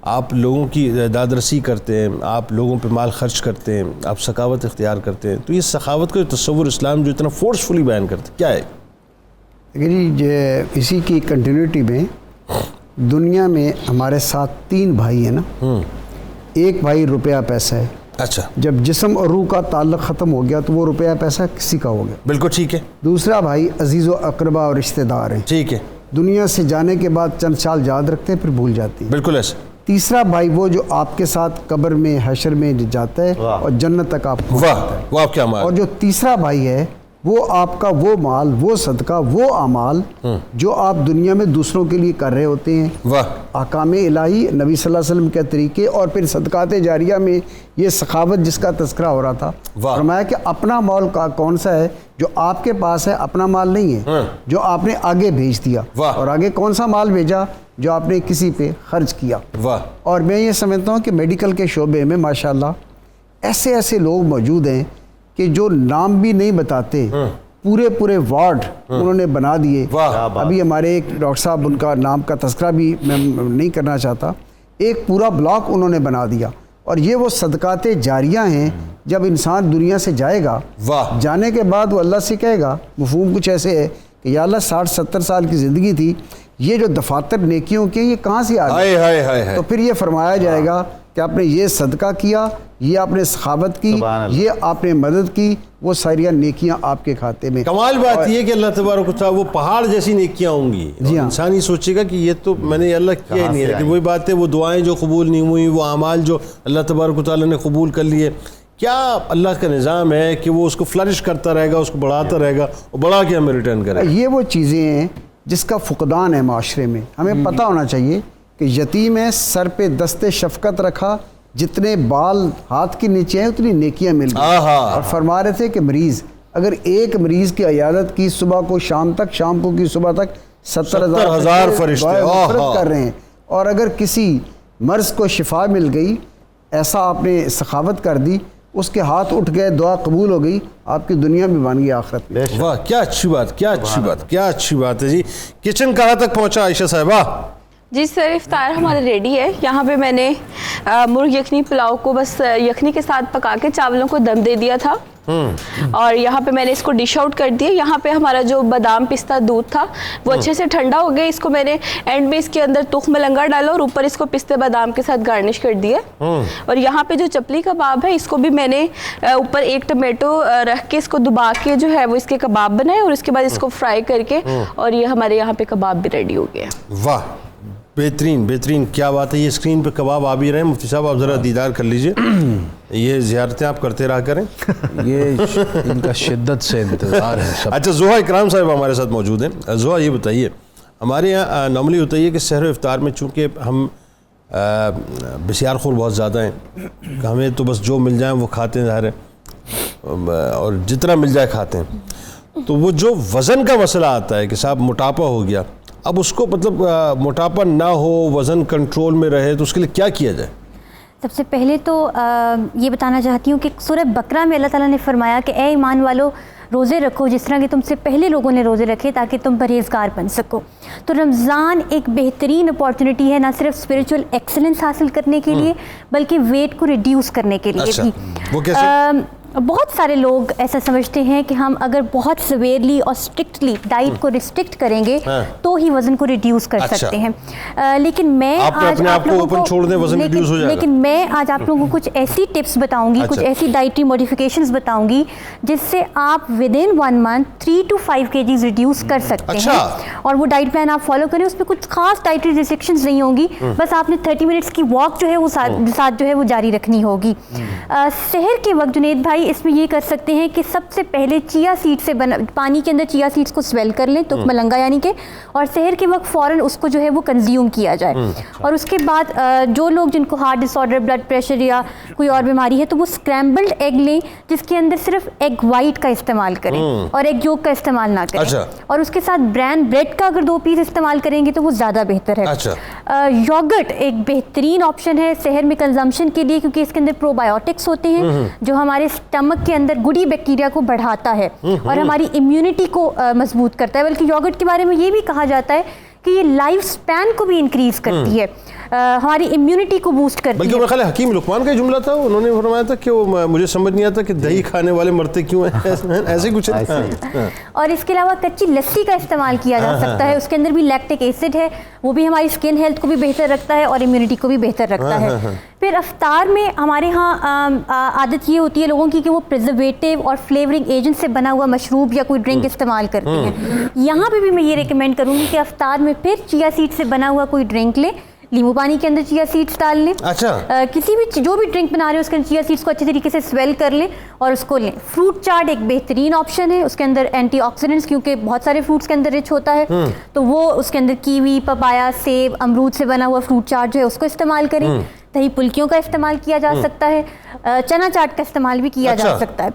آپ لوگوں کی داد رسی کرتے ہیں، آپ لوگوں پہ مال خرچ کرتے ہیں، آپ سخاوت اختیار کرتے ہیں. تو یہ سخاوت کا جو تصور اسلام جو اتنا فورسفلی بیان کرتے کیا ہے؟ اسی کی کنٹینیوٹی میں دنیا میں ہمارے ساتھ 3 بھائی ہیں نا. ایک بھائی روپیہ پیسہ ہے. اچھا. جب جسم اور روح کا تعلق ختم ہو گیا تو وہ روپیہ پیسہ کسی کا ہو گیا. بالکل ٹھیک ہے. دوسرا بھائی عزیز و اقربا اور رشتہ دار ہیں. ٹھیک ہے. دنیا سے جانے کے بعد چند سال یاد رکھتے ہیں پھر بھول جاتے ہیں. بالکل ایسا. تیسرا بھائی وہ جو آپ کے ساتھ قبر میں حشر میں جاتا ہے اور جنت تک آپ کو واہ واہ کیا مال. اور جو تیسرا بھائی ہے وہ آپ کا وہ مال، وہ صدقہ، وہ اعمال جو آپ دنیا میں دوسروں کے لیے کر رہے ہوتے ہیں. واہ. احکام الہی، نبی صلی اللہ علیہ وسلم کے طریقے، اور پھر صدقات جاریہ میں یہ سخاوت جس کا تذکرہ ہو رہا تھا. فرمایا کہ اپنا مال کا کون سا ہے جو آپ کے پاس ہے، اپنا مال نہیں ہے جو آپ نے آگے بھیج دیا. اور آگے کون سا مال بھیجا؟ جو آپ نے کسی پہ خرچ کیا. اور میں یہ سمجھتا ہوں کہ میڈیکل کے شعبے میں ماشاءاللہ ایسے ایسے لوگ موجود ہیں کہ جو نام بھی نہیں بتاتے، پورے وارڈ انہوں نے بنا دیے. ابھی ہمارے ایک ڈاکٹر صاحب، ان کا نام کا تذکرہ بھی میں نہیں کرنا چاہتا، ایک پورا بلاک انہوں نے بنا دیا. اور یہ وہ صدقات جاریہ ہیں. جب انسان دنیا سے جائے گا، جانے کے بعد وہ اللہ سے کہے گا، مفہوم کچھ ایسے ہے کہ یا اللہ 60-70 سال کی زندگی تھی، یہ جو دفاتر نیکیوں کے یہ کہاں سے آ گئے؟ تو پھر یہ فرمایا جائے گا کہ آپ نے یہ صدقہ کیا، یہ آپ نے سخاوت کی، یہ آپ نے مدد کی، وہ ساری نیکیاں آپ کے کھاتے میں. کمال بات یہ کہ اللہ تبارک و تعالیٰ وہ پہاڑ جیسی نیکیاں ہوں گی. انسان ہی سوچے گا کہ یہ تو میں نے اللہ کیا ہی نہیں ہے. لیکن وہی بات ہے، وہ دعائیں جو قبول نہیں ہوئی، وہ اعمال جو اللہ تبارک و تعالیٰ نے قبول کر لیے، کیا اللہ کا نظام ہے کہ وہ اس کو فلرش کرتا رہے گا، اس کو بڑھاتا رہے گا اور بڑھا کے ہمیں ریٹرن کرے گا. یہ وہ چیزیں ہیں جس کا فقدان ہے معاشرے میں. ہمیں پتہ ہونا چاہیے کہ یتیم ہے، سر پہ دست شفقت رکھا، جتنے بال ہاتھ کے نیچے ہیں اتنی نیکیاں مل گئی. اور فرما رہے تھے کہ مریض، اگر ایک مریض کی عیادت کی صبح کو شام تک، شام کو کی صبح تک، 70,000 فرشتے کر رہے ہیں. اور اگر کسی مرض کو شفا مل گئی، ایسا آپ نے سخاوت کر دی، اس کے ہاتھ اٹھ گئے، دعا قبول ہو گئی، آپ کی دنیا بھی بن گئی آخرت میں. واہ کیا اچھی بات، کیا اچھی بات، کیا اچھی بات ہے. جی کچن کہاں تک پہنچا عائشہ صاحبہ؟ جی سر، افطار ہمارا ریڈی ہے. یہاں پہ میں نے مرغ یخنی پلاؤ کو بس یخنی کے ساتھ پکا کے چاولوں کو دم دے دیا تھا، اور یہاں پہ میں نے اس کو ڈش آؤٹ کر دیا. یہاں پہ ہمارا جو بادام پستہ دودھ تھا وہ اچھے سے ٹھنڈا ہو گیا. اس کو میں نے اینڈ میں اس کے اندر تخم ملنگا ڈالا اور اوپر اس کو پستے بادام کے ساتھ گارنش کر دیا. اور یہاں پہ جو چپلی کباب ہے، اس کو بھی میں نے اوپر ایک ٹمیٹو رکھ کے اس کو دبا کے جو ہے وہ اس کے کباب بنائے، اور اس کے بعد اس کو فرائی کر کے، اور یہ ہمارے یہاں پہ کباب بھی ریڈی ہو گیا. واہ بہترین بہترین، کیا بات ہے. یہ اسکرین پہ کباب آ بھی رہے ہیں. مفتی صاحب آپ ذرا دیدار کر لیجئے. یہ زیارتیں آپ کرتے رہا کریں. یہ ان کا شدت سے انتظار ہے. اچھا، زوہا اکرام صاحب ہمارے ساتھ موجود ہیں. زوہا یہ بتائیے، ہمارے یہاں نارملی ہوتا ہے کہ سحر و افطار میں چونکہ ہم بسیار خور بہت زیادہ ہیں، ہمیں تو بس جو مل جائیں وہ کھاتے ہیں ظاہر ہے، اور جتنا مل جائے کھاتے ہیں. تو وہ جو وزن کا مسئلہ آتا ہے کہ صاحب موٹاپا ہو گیا، اب اس کو مطلب موٹاپا نہ ہو، وزن کنٹرول میں رہے، تو اس کے لیے کیا کیا جائے؟ سب سے پہلے تو یہ بتانا چاہتی ہوں کہ سورہ بقرہ میں اللہ تعالیٰ نے فرمایا کہ اے ایمان والو روزے رکھو جس طرح کہ تم سے پہلے لوگوں نے روزے رکھے تاکہ تم پرہیزگار بن سکو. تو رمضان ایک بہترین اپارچونٹی ہے نہ صرف اسپریچول ایکسلنس حاصل کرنے کے لیے بلکہ ویٹ کو ریڈیوس کرنے کے لیے بھی. وہ کیسے؟ بہت سارے لوگ ایسا سمجھتے ہیں کہ ہم اگر بہت سویرلی اور اسٹرکٹلی ڈائٹ کو ریسٹرکٹ کریں گے تو ہی وزن کو ریڈیوس کر سکتے ہیں. لیکن میں آج آپ لوگوں کو کچھ ایسی ٹپس بتاؤں گی، کچھ ایسی ڈائٹری موڈیفیکیشنز بتاؤں گی جس سے آپ with in 1 month 3 to 5 kgs reduce کر سکتے ہیں. اور وہ ڈائٹ پلان آپ فالو کریں، اس پہ کچھ خاص ڈائٹری ریسٹرکشنز نہیں ہوں گی، بس آپ نے 30 منٹس کی واک جو ہے وہ ساتھ جو ہے وہ جاری رکھنی ہوگی. سحر کے وقت جنید بھائی اس میں یہ کر سکتے ہیں کہ سب سے پہلے چیا سیڈ سے پانی کے اندر چیا سیڈز کو سویل کر لیں، تخم ملنگا یعنی کہ، اور سحر کے وقت فوراً اس کو جو ہے وہ کنزیوم کیا جائے. اور اس کے بعد جو لوگ جن کو ہارٹ ڈس آرڈر، بلڈ پریشر یا کوئی اور بیماری ہے تو وہ اسکریمبلڈ ایگ لیں جس کے اندر صرف ایگ وائٹ کا استعمال کریں اور ایگ یولک کا استعمال نہ کریں. اور اس کے ساتھ برین بریڈ کا اگر 2 پیس استعمال کریں گے تو وہ زیادہ بہتر ہے. یوگرٹ ایک بہترین آپشن ہے سحر میں کنزمپشن کے لیے، کیونکہ اس کے اندر پرو بایوٹکس ہوتے ہیں جو ہمارے اسٹمک کے اندر گڈی بیکٹیریا کو بڑھاتا ہے اور ہماری امیونٹی کو مضبوط کرتا ہے. بلکہ یوگرٹ کے بارے میں یہ بھی کہا جاتا ہے کہ یہ لائف سپین کو بھی انکریز کرتی ہے، ہماری امیونٹی کو بوسٹ کرتی ہے. بلکہ میرے خیال ہے حکیم لقمان کا جملہ تھا، انہوں نے فرمایا تھا کہ وہ مجھے سمجھ نہیں آتا کہ دہی کھانے والے مرتے کیوں ہیں، ایسے کچھ ہے. اور اس کے علاوہ کچی لسی کا استعمال کیا جا سکتا ہے، اس کے اندر بھی لیکٹک ایسڈ ہے، وہ بھی ہماری اسکن ہیلتھ کو بھی بہتر رکھتا ہے اور امیونٹی کو بھی بہتر رکھتا ہے. پھر افطار میں ہمارے ہاں عادت یہ ہوتی ہے لوگوں کی کہ وہ پریزرویٹو اور فلیورنگ ایجنٹ سے بنا ہوا مشروب یا کوئی ڈرنک استعمال کرتے ہیں. یہاں پہ بھی میں یہ ریکمینڈ کروں گی کہ افطار میں پھر چیا سیڈ سے بنا ہوا کوئی ڈرنک لیں، لیمو پانی کے اندر چیا سیڈس ڈال لیں. اچھا کسی بھی جو بھی ڈرنک بنا رہے ہیں اس کے اندر چیا سیڈس کو اچھی طریقے سے سویل کر لیں اور اس کو لیں. فروٹ چاٹ ایک بہترین آپشن ہے, اس کے اندر اینٹی آکسیڈنٹس کیونکہ بہت سارے فروٹس کے اندر رچ ہوتا ہے, تو وہ اس کے اندر کیوی, پپایا, سیب, امرود سے بنا ہوا فروٹ چاٹ جو ہے اس کو استعمال کریں. دہی پھلکیوں کا استعمال کیا جا سکتا ہے, چنا چاٹ کا استعمال بھی کیا جا سکتا ہے.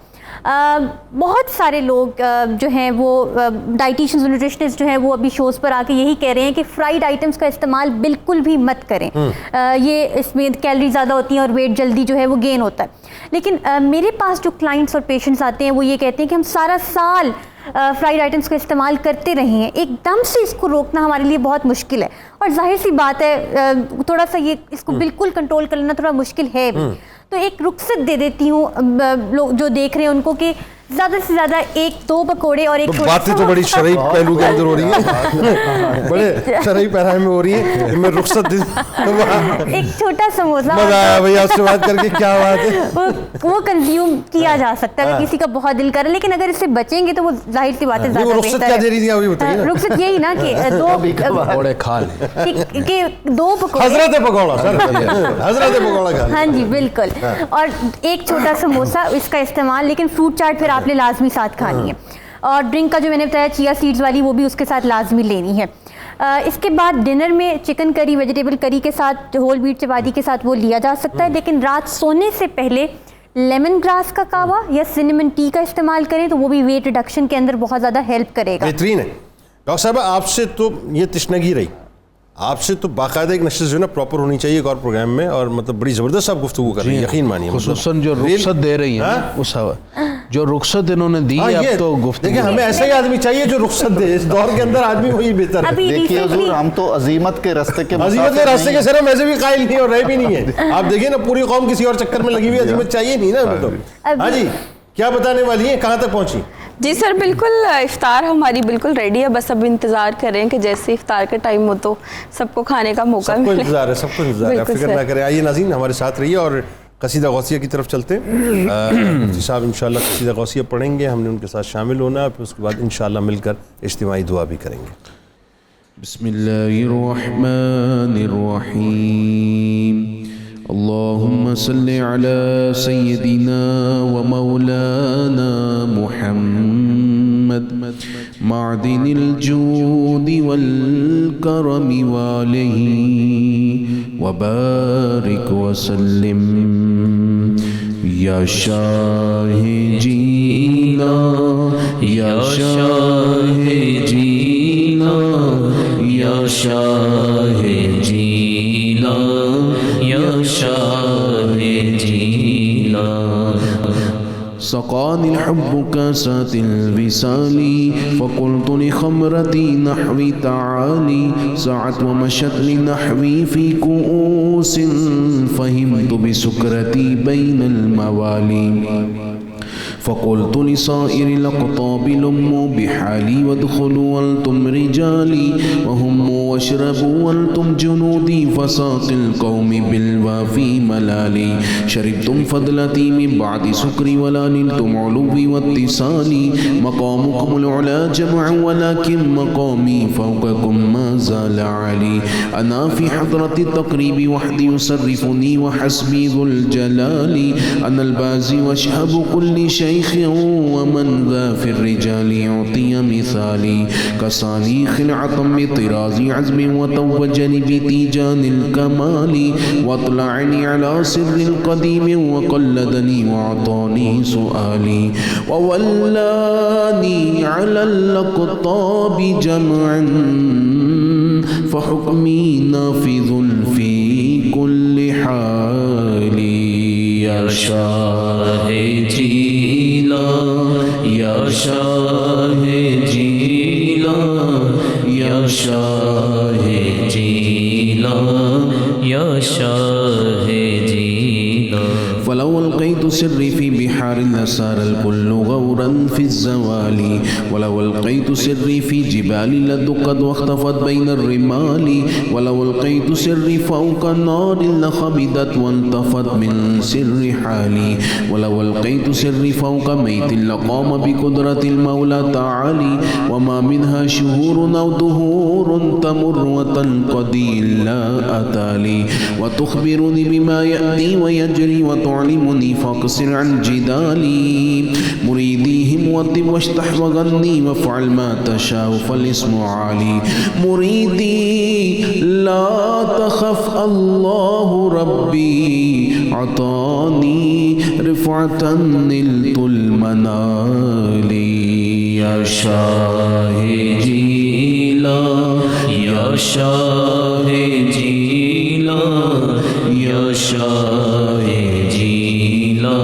بہت سارے لوگ جو ہیں وہ ڈائٹیشنز اور نیوٹریشنسٹ جو ہیں وہ ابھی شوز پر آ کے یہی کہہ رہے ہیں کہ فرائیڈ آئٹمس کا استعمال بالکل بھی مت کریں, یہ اس میں کیلری زیادہ ہوتی ہیں اور ویٹ جلدی جو ہے وہ گین ہوتا ہے. لیکن میرے پاس جو کلائنٹس اور پیشنٹس آتے ہیں وہ یہ کہتے ہیں کہ ہم سارا سال فرائیڈ آئٹمس کا استعمال کرتے رہے ہیں, ایک دم سے اس کو روکنا ہمارے لیے بہت مشکل ہے. اور ظاہر سی بات ہے تھوڑا سا یہ اس کو بالکل کنٹرول کر لینا تھوڑا مشکل ہے بھی. تو ایک رخصت دے دیتی ہوں لوگ جو دیکھ رہے ہیں ان کو کہ زیادہ سے زیادہ 1-2 پکوڑے اور ایک باتیں تو بڑی شرعی پہلو کے اندر ہو رہی ہیں, بڑے شرعی پیراہے میں ہو رہی ہے. میں رخصت ایک چھوٹا سموسہ مزہ آیا بھائی آپ سے بات کر کے, کیا بات ہے, وہ کنزیوم کیا جا سکتا ہے اگر کسی کا بہت دل کرے, لیکن اگر اس سے بچیں گے تو وہ ظاہر سی بات ہے زیادہ بہتر ہے. رخصت کیا دے رہی تھی ابھی بتائیے. رخصت یہی نا کہ 2 پکوڑے کھا لیں, کہ 2 پکوڑے, حضرت پکوڑا سر, حضرت پکوڑا کھا. ہاں جی بالکل, اور ایک چھوٹا سموسہ اس کا استعمال. لیکن فروٹ چاٹ پھر آپ نے لازمی ساتھ کھانی ہے, اور ڈرنک کا جو میں نے بتایا چیا سیڈز والی وہ بھی اس کے ساتھ لازمی لینی ہے. اس کے بعد ڈنر میں چکن کری, ویجیٹیبل کری کے ساتھ, ہول ویٹ چپاتی کے ساتھ وہ لیا جا سکتا ہے. لیکن رات سونے سے پہلے لیمن گراس کا کہوا یا سنیمن ٹی کا استعمال کریں تو وہ بھی ویٹ ریڈکشن کے اندر بہت زیادہ ہیلپ کرے گا. بہترین ہے. ڈاکٹر صاحب آپ سے تو یہ تشنگی رہی, آپ سے تو باقاعدہ ایک نشست جو ہے نا پراپر ہونی چاہیے ایک اور پروگرام میں, اور مطلب بڑی زبردست آپ گفتگو کر رہی ہیں, یقین مانیے. خصوصاً جو رخصت دے رہی ہیں اس جو رخصت انہوں نے دی, اب تو گفتگو دیکھیں ہمیں ایسا ہی آدمی چاہیے جو رخصت دے, اس دور کے اندر آدمی وہی بہتر ہے. دیکھیے حضور ہم تو عظیمت کے راستے کے سر ہم ایسے بھی قائل نہیں اور رہے بھی نہیں ہیں. آپ دیکھیں نا پوری قوم کسی اور چکر میں لگی ہوئی, عظیمت چاہیے نہیں نا. ہاں جی کیا بتانے والی ہیں, کہاں تک پہنچی؟ جی سر بالکل, افطار ہماری بالکل ریڈی ہے, بس اب انتظار کریں کہ جیسے افطار کا ٹائم ہو تو سب کو کھانے کا موقع ملے. سب کو انتظار ہے, سب کو انتظار ہے, فکر نہ کریں. آئیے ناظرین ہمارے ساتھ رہیے اور قصیدہ غوثیہ کی طرف چلتے ہیں. مفتی صاحب انشاءاللہ قصیدہ غوثیہ پڑھیں گے, ہم نے ان کے ساتھ شامل ہونا, پھر اس کے بعد انشاءاللہ مل کر اجتماعی دعا بھی کریں گے. بسم اللہ الرحمن الرحیم. اللهم صل على سيدنا ومولانا محمد معدن الجود والكرم وآله وبارك وسلم. يا شاہ جینا یا شاہ جینا یا شاہ جینا یا شاہ جینا. سقاني الحب كاسات الوصال فقلت لخمرتي نحوي تعالي سعت ومشت لنحوي في كؤوس فهمت بسكرتي بين الموالي فقلت لصائر الأقطاب لموا بحالي وادخلوا وانتم رجالي وهموا واشربوا وانتم جنودي فساق القوم بالوافي ملالي شربتم فضلتي من بعد سكري ولا نلتم علوي واتصالي مقامكم العلا جمع ولكن مقامي فوقكم ما زال علي أنا في حضرة التقريب وحدي يصرفني وحسبي ذو الجلال أنا البازي واشهب كل شيء ومن ذا في الرجال يعطي مثالي كصاني خلعة بطراز عزم وتوجني بتيجان الكمال واطلعني على سر القديم وقلدني وعطاني سؤالي وولاني على الأقطاب جمعا فحكمي نافذ في كل حال. يا شاہ جیلا یا شاہ جیلا یا شاہ جیلا یا شاہ جیلا. فلو القيت ألقيت سري في بحار لسار الكل غورا في الزوال ولو ألقيت سري في جبال لدقت واختفت بين الرمال ولو ألقيت سري فوق النار لخبدت وانطفت من سر حالي ولو ألقيت سري فوق ميت لقام بقدرة المولى تعالي وما منها شهور أو دهور تمر وتنقضي إلا أتالي وتخبرني بما يأتي ويجري وتعلمني فاقصر عن جدالي مريديهم وطب واشتح وغني وافعل ما تشاء فالاسم عالي مريدي لا تخف الله ربي عطاني رفعة نلت المنال يا شاه جيلا يا شاه جيلا يا شاه جيلا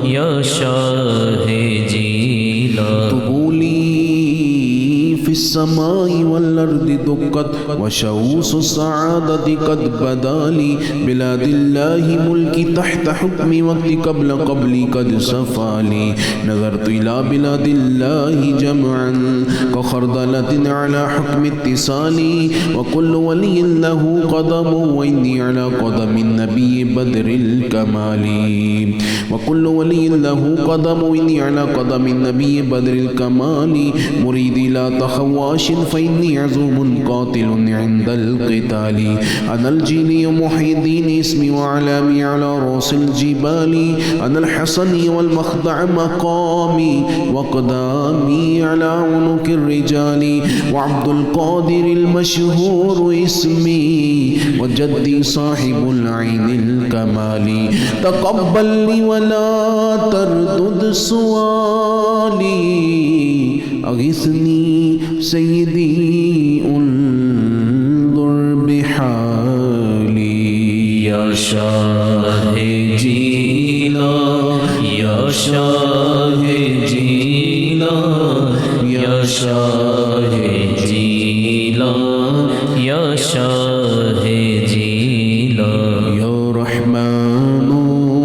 يا شاه جيلا تقولي في السماء والأرض دقت وشوس السعادة قد بدالي بلاد الله ملكي تحت حكم وقت قبلي قد صفالي نظرت إلى بلاد الله جمعا كخردلة على حكم اتصالي وكل ولي له قدم وإني على قدم النبي بدر الكمال وكل ولي له قدم وإني على قدم النبي بدر الكمال مريدي لا تخواش فإني عزوم قاتل عند القتال أنا الجيلي محي الدين اسمي وعلامي على رؤوس الجبال أنا الحصني والمخضع مقامي وقدامي على عنق الرجال وعبد القادر المشهور اسمي وجدي صاحب العين الكمال تقبل لي ولا تردد سؤالي أغثني سيدي انظر بحالي يا شاه جيلا يا شاه جيلا يا شاه جيلا يا شاه جيلا يا رحمن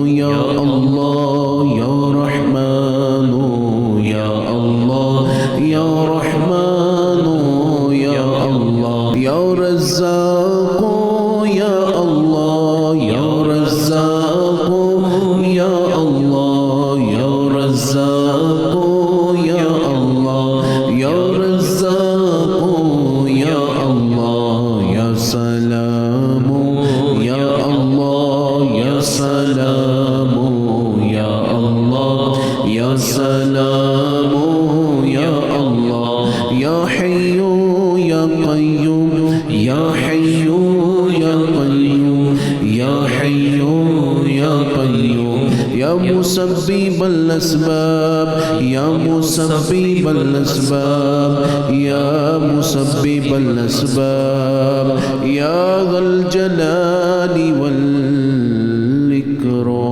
يا الله يا رحمن يا الله يا رحمن يا الله يا رزاق يا الله يا رزاق يا الله يا رزاق يا الله يا رزاق يا الله يا سلام يا الله يا سلام يا الله يا سلام يا الله يا حي يا قيوم يا حي يا قيوم يا حي يا قيوم يا مسبب الأسباب يا مسبب الأسباب يا مسبب الأسباب يا ذا الجلال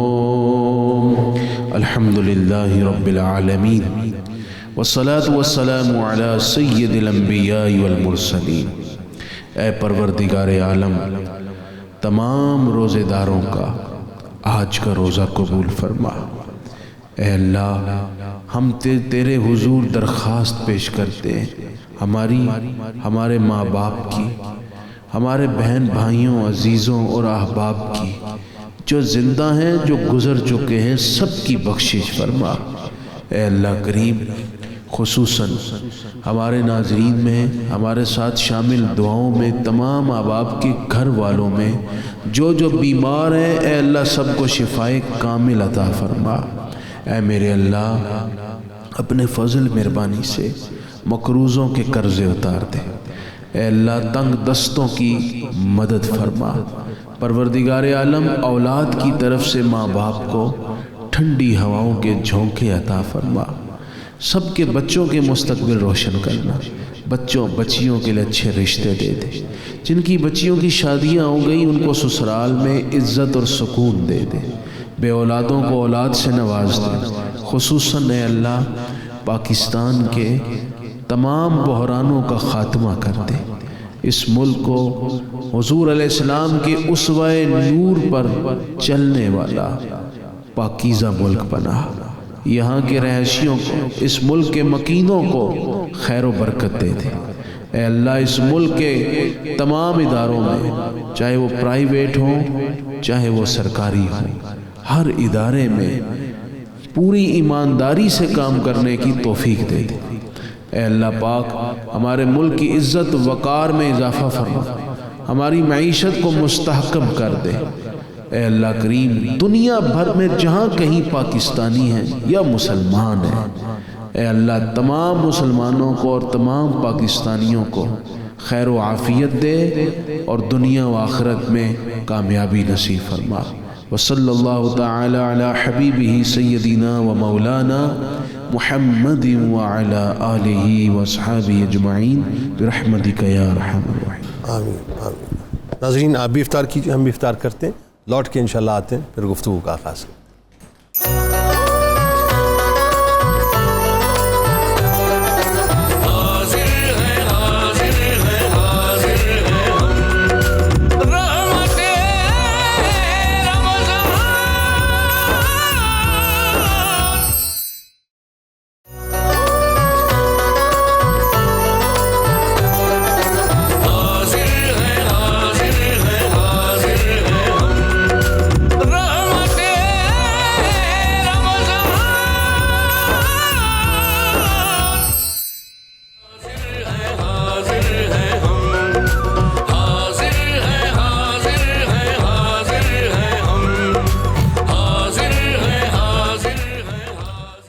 والإكرام الحمد لله رب العالمين والصلاة والسلام على سید الانبیاء والمرسلین اے پروردگار عالم تمام روزے داروں کا آج کا روزہ قبول فرما اے اللہ ہم تیرے حضور درخواست پیش کرتے ہیں ہمارے ماں باپ کی ہمارے بہن بھائیوں عزیزوں اور احباب کی جو زندہ ہیں جو گزر چکے ہیں سب کی بخشش فرما اے اللہ کریم خصوصاً ہمارے ناظرین میں ہمارے ساتھ شامل دعاؤں میں تمام احباب کے گھر والوں میں جو بیمار ہیں اے اللہ سب کو شفائے کامل عطا فرما اے میرے اللہ اپنے فضل مہربانی سے مقروضوں کے قرضے اتار دے اے اللہ تنگ دستوں کی مدد فرما پروردگار عالم اولاد کی طرف سے ماں باپ کو ٹھنڈی ہواؤں کے جھونکے عطا فرما سب کے بچوں کے مستقبل روشن کرنا بچوں بچیوں کے لیے اچھے رشتے دے دے جن کی بچیوں کی شادیاں ہو گئی ان کو سسرال میں عزت اور سکون دے دے بے اولادوں کو اولاد سے نواز دے خصوصاً اے اللہ پاکستان کے تمام بحرانوں کا خاتمہ کر دے اس ملک کو حضور علیہ السلام کے اسوہ نور پر چلنے والا پاکیزہ ملک بنا، یہاں کے رہائشیوں کو، اس ملک کے مکینوں کو خیر و برکت دے دے۔ اے اللہ اس ملک کے تمام اداروں میں، چاہے وہ پرائیویٹ ہوں چاہے وہ سرکاری ہوں، ہر ادارے میں پوری ایمانداری سے کام کرنے کی توفیق دے دے۔ اے اللہ پاک ہمارے ملک کی عزت وقار میں اضافہ فرما، ہماری معیشت کو مستحکم کر دے۔ اے اللہ کریم دنیا بھر میں جہاں کہیں پاکستانی ہیں یا مسلمان ہیں، اے اللہ تمام مسلمانوں کو اور تمام پاکستانیوں کو خیر و عافیت دے اور دنیا و آخرت میں کامیابی نصیب فرما۔ وصلی اللہ تعالی علی حبیبہ سیدنا و مولانا محمد وعلی آلہ واصحابہ اجمعین برحمتک یا ارحم الراحمین۔ آمین آمین۔ ناظرین آپ بھی افطار کیجئے، ہم بھی افطار کرتے ہیں، لوٹ کے انشاءاللہ آتے ہیں، پھر گفتگو کا آغاز ہے۔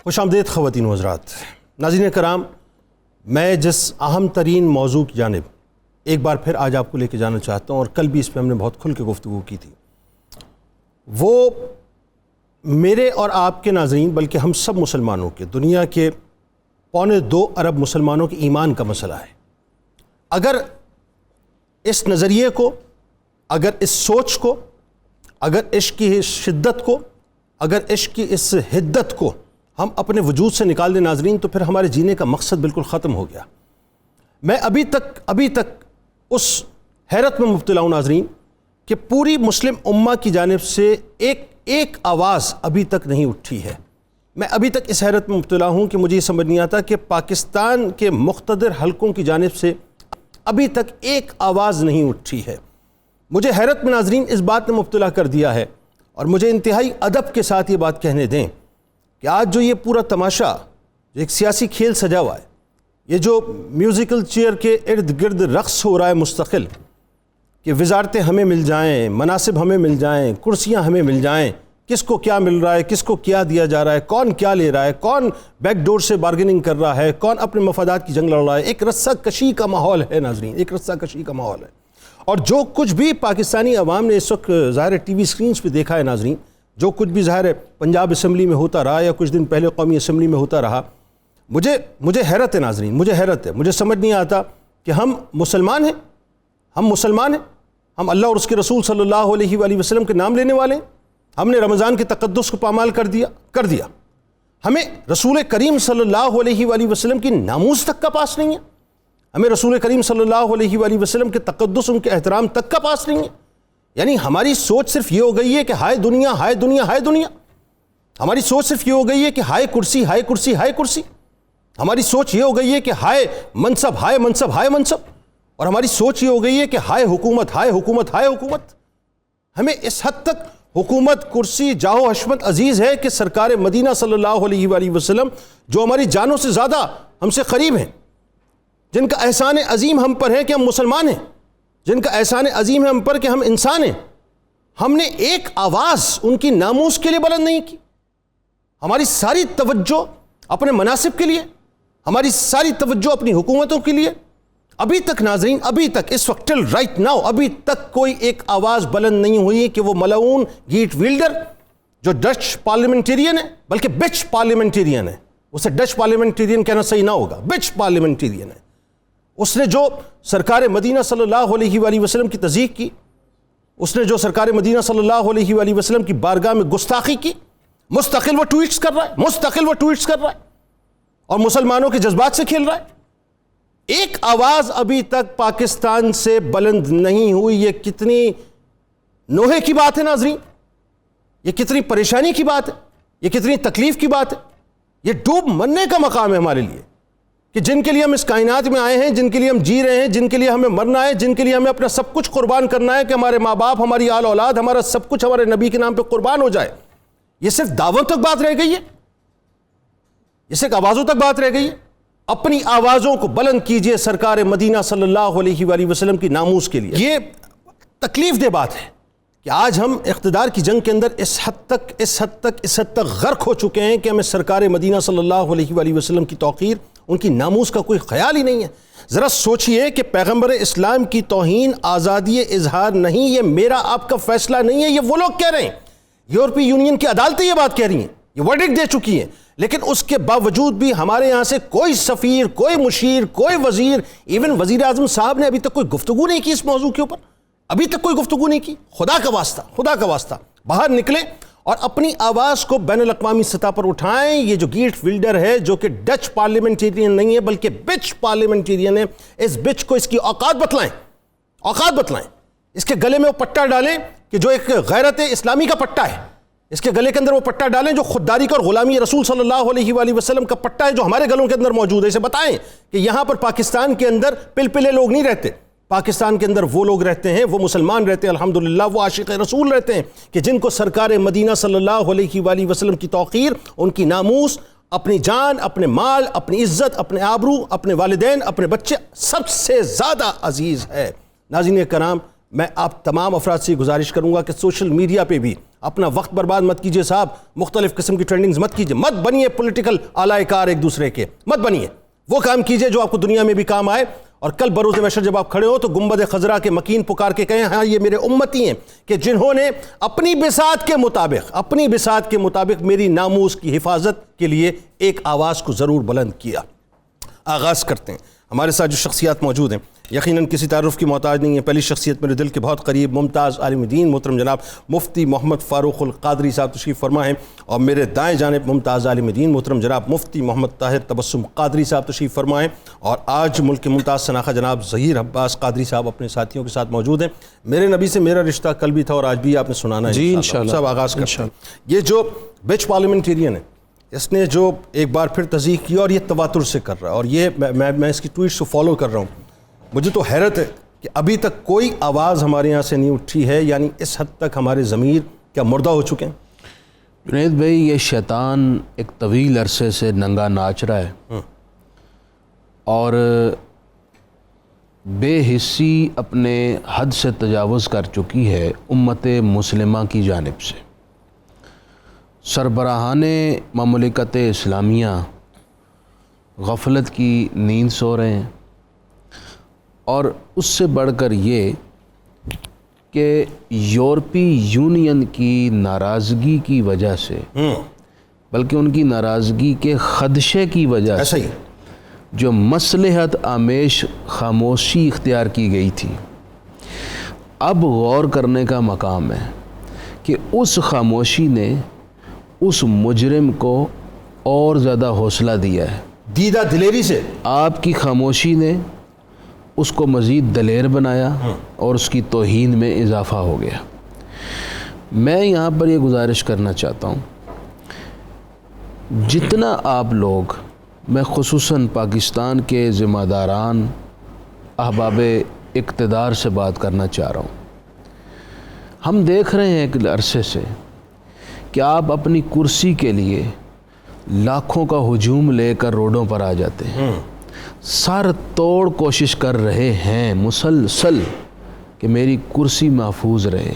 خوش آمدید خواتین و حضرات۔ ناظرین کرام، میں جس اہم ترین موضوع کی جانب ایک بار پھر آج آپ کو لے کے جانا چاہتا ہوں، اور کل بھی اس پہ ہم نے بہت کھل کے گفتگو کی تھی، وہ میرے اور آپ کے ناظرین بلکہ ہم سب مسلمانوں کے، دنیا کے 2.25 ارب مسلمانوں کے ایمان کا مسئلہ ہے۔ اگر اس نظریے کو، اگر اس سوچ کو، اگر عشق کی اس شدت کو، اگر عشق کی اس حدت کو ہم اپنے وجود سے نکال دیں ناظرین، تو پھر ہمارے جینے کا مقصد بالکل ختم ہو گیا۔ میں ابھی تک اس حیرت میں مبتلا ہوں ناظرین کہ پوری مسلم امہ کی جانب سے ایک آواز ابھی تک نہیں اٹھی ہے۔ میں ابھی تک اس حیرت میں مبتلا ہوں کہ مجھے یہ سمجھ نہیں آتا کہ پاکستان کے مقتدر حلقوں کی جانب سے ابھی تک ایک آواز نہیں اٹھی ہے۔ مجھے حیرت میں ناظرین اس بات نے مبتلا کر دیا ہے، اور مجھے انتہائی ادب کے ساتھ یہ بات کہنے دیں کہ آج جو یہ پورا تماشا، جو ایک سیاسی کھیل سجا ہوا ہے، یہ جو میوزیکل چیئر کے ارد گرد رقص ہو رہا ہے مستقل، کہ وزارتیں ہمیں مل جائیں، مناصب ہمیں مل جائیں، کرسیاں ہمیں مل جائیں، کس کو کیا مل رہا ہے، کس کو کیا دیا جا رہا ہے، کون کیا لے رہا ہے، کون بیک ڈور سے بارگیننگ کر رہا ہے، کون اپنے مفادات کی جنگ لڑ رہا ہے، ایک رسہ کشی کا ماحول ہے ناظرین، ایک رسہ کشی کا ماحول ہے۔ اور جو کچھ بھی پاکستانی عوام نے اس وقت ظاہر ٹی وی سکرینز پہ دیکھا ہے ناظرین، جو کچھ بھی ظاہر پنجاب اسمبلی میں ہوتا رہا یا کچھ دن پہلے قومی اسمبلی میں ہوتا رہا، مجھے حیرت ہے ناظرین، مجھے حیرت ہے، مجھے سمجھ نہیں آتا کہ ہم مسلمان ہیں، ہم اللہ اور اس کے رسول صلی اللہ علیہ وآلہ وسلم کے نام لینے والے ہیں، ہم نے رمضان کے تقدس کو پامال کر دیا، ہمیں رسول کریم صلی اللہ علیہ وآلہ وسلم کی ناموس تک کا پاس نہیں ہے، ہمیں رسول کریم صلی اللہ علیہ وآلہ وسلم کے تقدس، ان کے احترام تک کا پاس نہیں ہے۔ یعنی ہماری سوچ صرف یہ ہو گئی ہے کہ ہائے دنیا، ہائے دنیا، ہائے دنیا۔ ہماری سوچ صرف یہ ہو گئی ہے کہ ہائے کرسی، ہائے کرسی، ہائے کرسی۔ ہماری سوچ یہ ہو گئی ہے کہ ہائے منصب، ہائے منصب، ہائے منصب۔ اور ہماری سوچ یہ ہو گئی ہے کہ ہائے حکومت، ہائے حکومت، ہائے حکومت۔ ہمیں اس حد تک حکومت، کرسی، جاہ و حشمت عزیز ہے کہ سرکار مدینہ صلی اللہ علیہ وآلہ وسلم، جو ہماری جانوں سے زیادہ ہم سے قریب ہیں، جن کا احسان عظیم ہم پر ہے کہ ہم مسلمان ہیں، جن کا احسان عظیم ہے ہم پر کہ ہم انسان ہیں، ہم نے ایک آواز ان کی ناموس کے لیے بلند نہیں کی۔ ہماری ساری توجہ اپنے مناصب کے لیے، ہماری ساری توجہ اپنی حکومتوں کے لیے، ابھی تک ناظرین، ابھی تک اس وقت ٹل رائٹ ناؤ، ابھی تک کوئی ایک آواز بلند نہیں ہوئی کہ وہ ملعون گیٹ ویلڈر جو ڈچ پارلیمنٹیرین ہے، بلکہ بچ پارلیمنٹیرین ہے، اسے ڈچ پارلیمنٹیرین کہنا صحیح نہ ہوگا، بچ پارلیمنٹیرین ہے، اس نے جو سرکار مدینہ صلی اللہ علیہ وآلہ وسلم کی تضییق کی، اس نے جو سرکار مدینہ صلی اللہ علیہ وآلہ وسلم کی بارگاہ میں گستاخی کی، مستقل وہ ٹویٹس کر رہا ہے، اور مسلمانوں کے جذبات سے کھیل رہا ہے۔ ایک آواز ابھی تک پاکستان سے بلند نہیں ہوئی۔ یہ کتنی نوحے کی بات ہے ناظرین، یہ کتنی پریشانی کی بات ہے، یہ کتنی تکلیف کی بات ہے، یہ ڈوب مرنے کا مقام ہے ہمارے لیے کہ جن کے لیے ہم اس کائنات میں آئے ہیں، جن کے لیے ہم جی رہے ہیں، جن کے لیے ہمیں مرنا ہے، جن کے لیے ہمیں اپنا سب کچھ قربان کرنا ہے کہ ہمارے ماں باپ، ہماری آل اولاد، ہمارا سب کچھ ہمارے نبی کے نام پہ قربان ہو جائے، یہ صرف دعووں تک بات رہ گئی ہے، یہ صرف آوازوں تک بات رہ گئی ہے۔ اپنی آوازوں کو بلند کیجئے سرکار مدینہ صلی اللہ علیہ وآلہ وسلم کی ناموس کے لیے۔ یہ تکلیف دہ بات ہے کہ آج ہم اقتدار کی جنگ کے اندر اس حد تک غرق ہو چکے ہیں کہ ہمیں سرکار مدینہ صلی اللہ علیہ وآلہ وسلم کی توقیر، ان کی ناموس کا کوئی خیال ہی نہیں ہے۔ ذرا سوچئے کہ پیغمبر اسلام کی توہین آزادی اظہار نہیں، یہ میرا آپ کا فیصلہ نہیں ہے، یہ وہ لوگ کہہ رہے ہیں، یورپی یونین کی عدالتیں یہ بات کہہ رہی ہیں، یہ ورڈکٹ دے چکی ہیں، لیکن اس کے باوجود بھی ہمارے یہاں سے کوئی سفیر، کوئی مشیر، کوئی وزیر، ایون وزیر اعظم صاحب نے ابھی تک کوئی گفتگو نہیں کی اس موضوع کے اوپر، ابھی تک کوئی گفتگو نہیں کی۔ خدا کا واسطہ باہر نکلیں اور اپنی آواز کو بین الاقوامی سطح پر اٹھائیں۔ یہ جو گیٹ ولڈر ہے جو کہ ڈچ پارلیمنٹیرین نہیں ہے بلکہ بچ پارلیمنٹیرین ہے، اس بچ کو اس کی اوقات بتلائیں، اس کے گلے میں وہ پٹا ڈالیں کہ جو ایک غیرت اسلامی کا پٹا ہے، اس کے گلے کے اندر وہ پٹا ڈالیں جو خودداری کا اور غلامی رسول صلی اللہ علیہ وآلہ وسلم کا پٹا ہے جو ہمارے گلوں کے اندر موجود ہے۔ اسے بتائیں کہ یہاں پر پاکستان کے اندر پلپلے لوگ نہیں رہتے، پاکستان کے اندر وہ لوگ رہتے ہیں، وہ مسلمان رہتے ہیں الحمدللہ، وہ عاشق رسول رہتے ہیں کہ جن کو سرکار مدینہ صلی اللہ علیہ وآلہ وسلم کی توقیر، ان کی ناموس، اپنی جان، اپنے مال، اپنی عزت، اپنے آبرو، اپنے والدین، اپنے بچے سب سے زیادہ عزیز ہے۔ ناظرین کرام، میں آپ تمام افراد سے گزارش کروں گا کہ سوشل میڈیا پہ بھی اپنا وقت برباد مت کیجئے صاحب، مختلف قسم کی ٹرینڈنگز مت کیجئے، مت بنیے پولیٹیکل آلائے کار ایک دوسرے کے، مت بنیے، وہ کام کیجئے جو آپ کو دنیا میں بھی کام آئے، اور کل بروز محشر جب آپ کھڑے ہو تو گنبد خضرا کے مکین پکار کے کہیں ہاں یہ میرے امتی ہیں کہ جنہوں نے اپنی بساط کے مطابق میری ناموس کی حفاظت کے لیے ایک آواز کو ضرور بلند کیا۔ آغاز کرتے ہیں۔ ہمارے ساتھ جو شخصیات موجود ہیں یقیناً کسی تعارف کی محتاج نہیں ہے۔ پہلی شخصیت میرے دل کے بہت قریب، ممتاز عالم دین محترم جناب مفتی محمد فاروق القادری صاحب تشریف فرما ہیں، اور میرے دائیں جانب ممتاز عالم دین محترم جناب مفتی محمد طاہر تبسم قادری صاحب تشریف فرما ہیں، اور آج ملک کے ممتاز شناخہ جناب ظہیر عباس قادری صاحب اپنے ساتھیوں کے ساتھ موجود ہیں۔ میرے نبی سے میرا رشتہ کل بھی تھا اور آج بھی آپ نے سنانا ہے جی انشاءاللہ۔ سب آغاز کرتے ہیں۔ یہ جو بچ پارلیمنٹیرین ہے، اس نے جو ایک بار پھر تصدیق کی اور یہ تواتر سے کر رہا ہے، اور یہ میں اس کی ٹویٹس کو فالو کر رہا ہوں، مجھے تو حیرت ہے کہ ابھی تک کوئی آواز ہمارے یہاں سے نہیں اٹھی ہے، یعنی اس حد تک ہمارے ضمیر کیا مردہ ہو چکے ہیں؟ جنید بھائی، یہ شیطان ایک طویل عرصے سے ننگا ناچ رہا ہے اور بے حسی اپنے حد سے تجاوز کر چکی ہے امت مسلمہ کی جانب سے۔ سربراہان مملکت اسلامیہ غفلت کی نیند سو رہے ہیں، اور اس سے بڑھ کر یہ کہ یورپی یونین کی ناراضگی کی وجہ سے، بلکہ ان کی ناراضگی کے خدشے کی وجہ سے جو مصلحت آمیز خاموشی اختیار کی گئی تھی، اب غور کرنے کا مقام ہے کہ اس خاموشی نے اس مجرم کو اور زیادہ حوصلہ دیا ہے۔ دیدہ دلیری سے آپ کی خاموشی نے اس کو مزید دلیر بنایا اور اس کی توہین میں اضافہ ہو گیا۔ میں یہاں پر یہ گزارش کرنا چاہتا ہوں، جتنا آپ لوگ، میں خصوصاً پاکستان کے ذمہ داران احباب اقتدار سے بات کرنا چاہ رہا ہوں، ہم دیکھ رہے ہیں ایک عرصے سے کہ آپ اپنی کرسی کے لیے لاکھوں کا ہجوم لے کر روڈوں پر آ جاتے ہیں، سر توڑ کوشش کر رہے ہیں مسلسل کہ میری کرسی محفوظ رہے،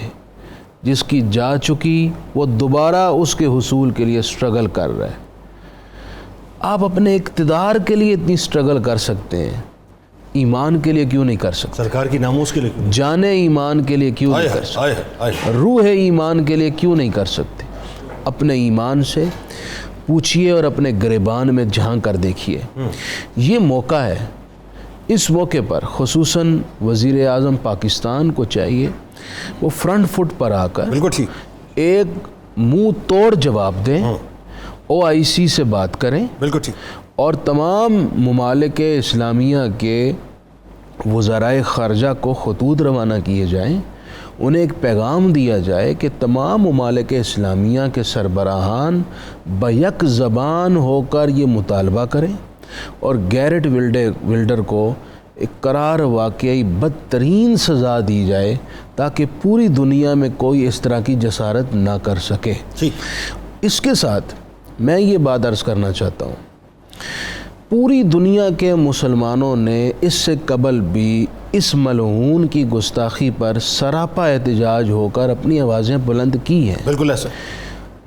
جس کی جا چکی وہ دوبارہ اس کے حصول کے لیے سٹرگل کر رہا ہے۔ آپ اپنے اقتدار کے لیے اتنی سٹرگل کر سکتے ہیں، ایمان کے لیے کیوں نہیں کر سکتے؟ سرکار کی ناموس کے لیے، جان ایمان کے لیے کیوں نہیں کر سکتے؟ روح ایمان کے لیے کیوں نہیں کر سکتے؟ اپنے ایمان سے پوچھئے اور اپنے گریبان میں جھانک کر دیکھیے۔ یہ موقع ہے، اس موقع پر خصوصاً وزیر اعظم پاکستان کو چاہیے وہ فرنٹ فٹ پر آ کر ایک منہ توڑ جواب دیں، OIC سے بات کریں، اور تمام ممالک اسلامیہ کے وزرائے خارجہ کو خطوط روانہ کیے جائیں انہیں ایک پیغام دیا جائے کہ تمام ممالک اسلامیہ کے سربراہان بیک زبان ہو کر یہ مطالبہ کریں اور گیرٹ ولڈر کو ایک قرار واقعی بدترین سزا دی جائے تاکہ پوری دنیا میں کوئی اس طرح کی جسارت نہ کر سکے۔ اس کے ساتھ میں یہ بات عرض کرنا چاہتا ہوں، پوری دنیا کے مسلمانوں نے اس سے قبل بھی اس ملعون کی گستاخی پر سراپا احتجاج ہو کر اپنی آوازیں بلند کی ہیں۔ بالکل ایسا،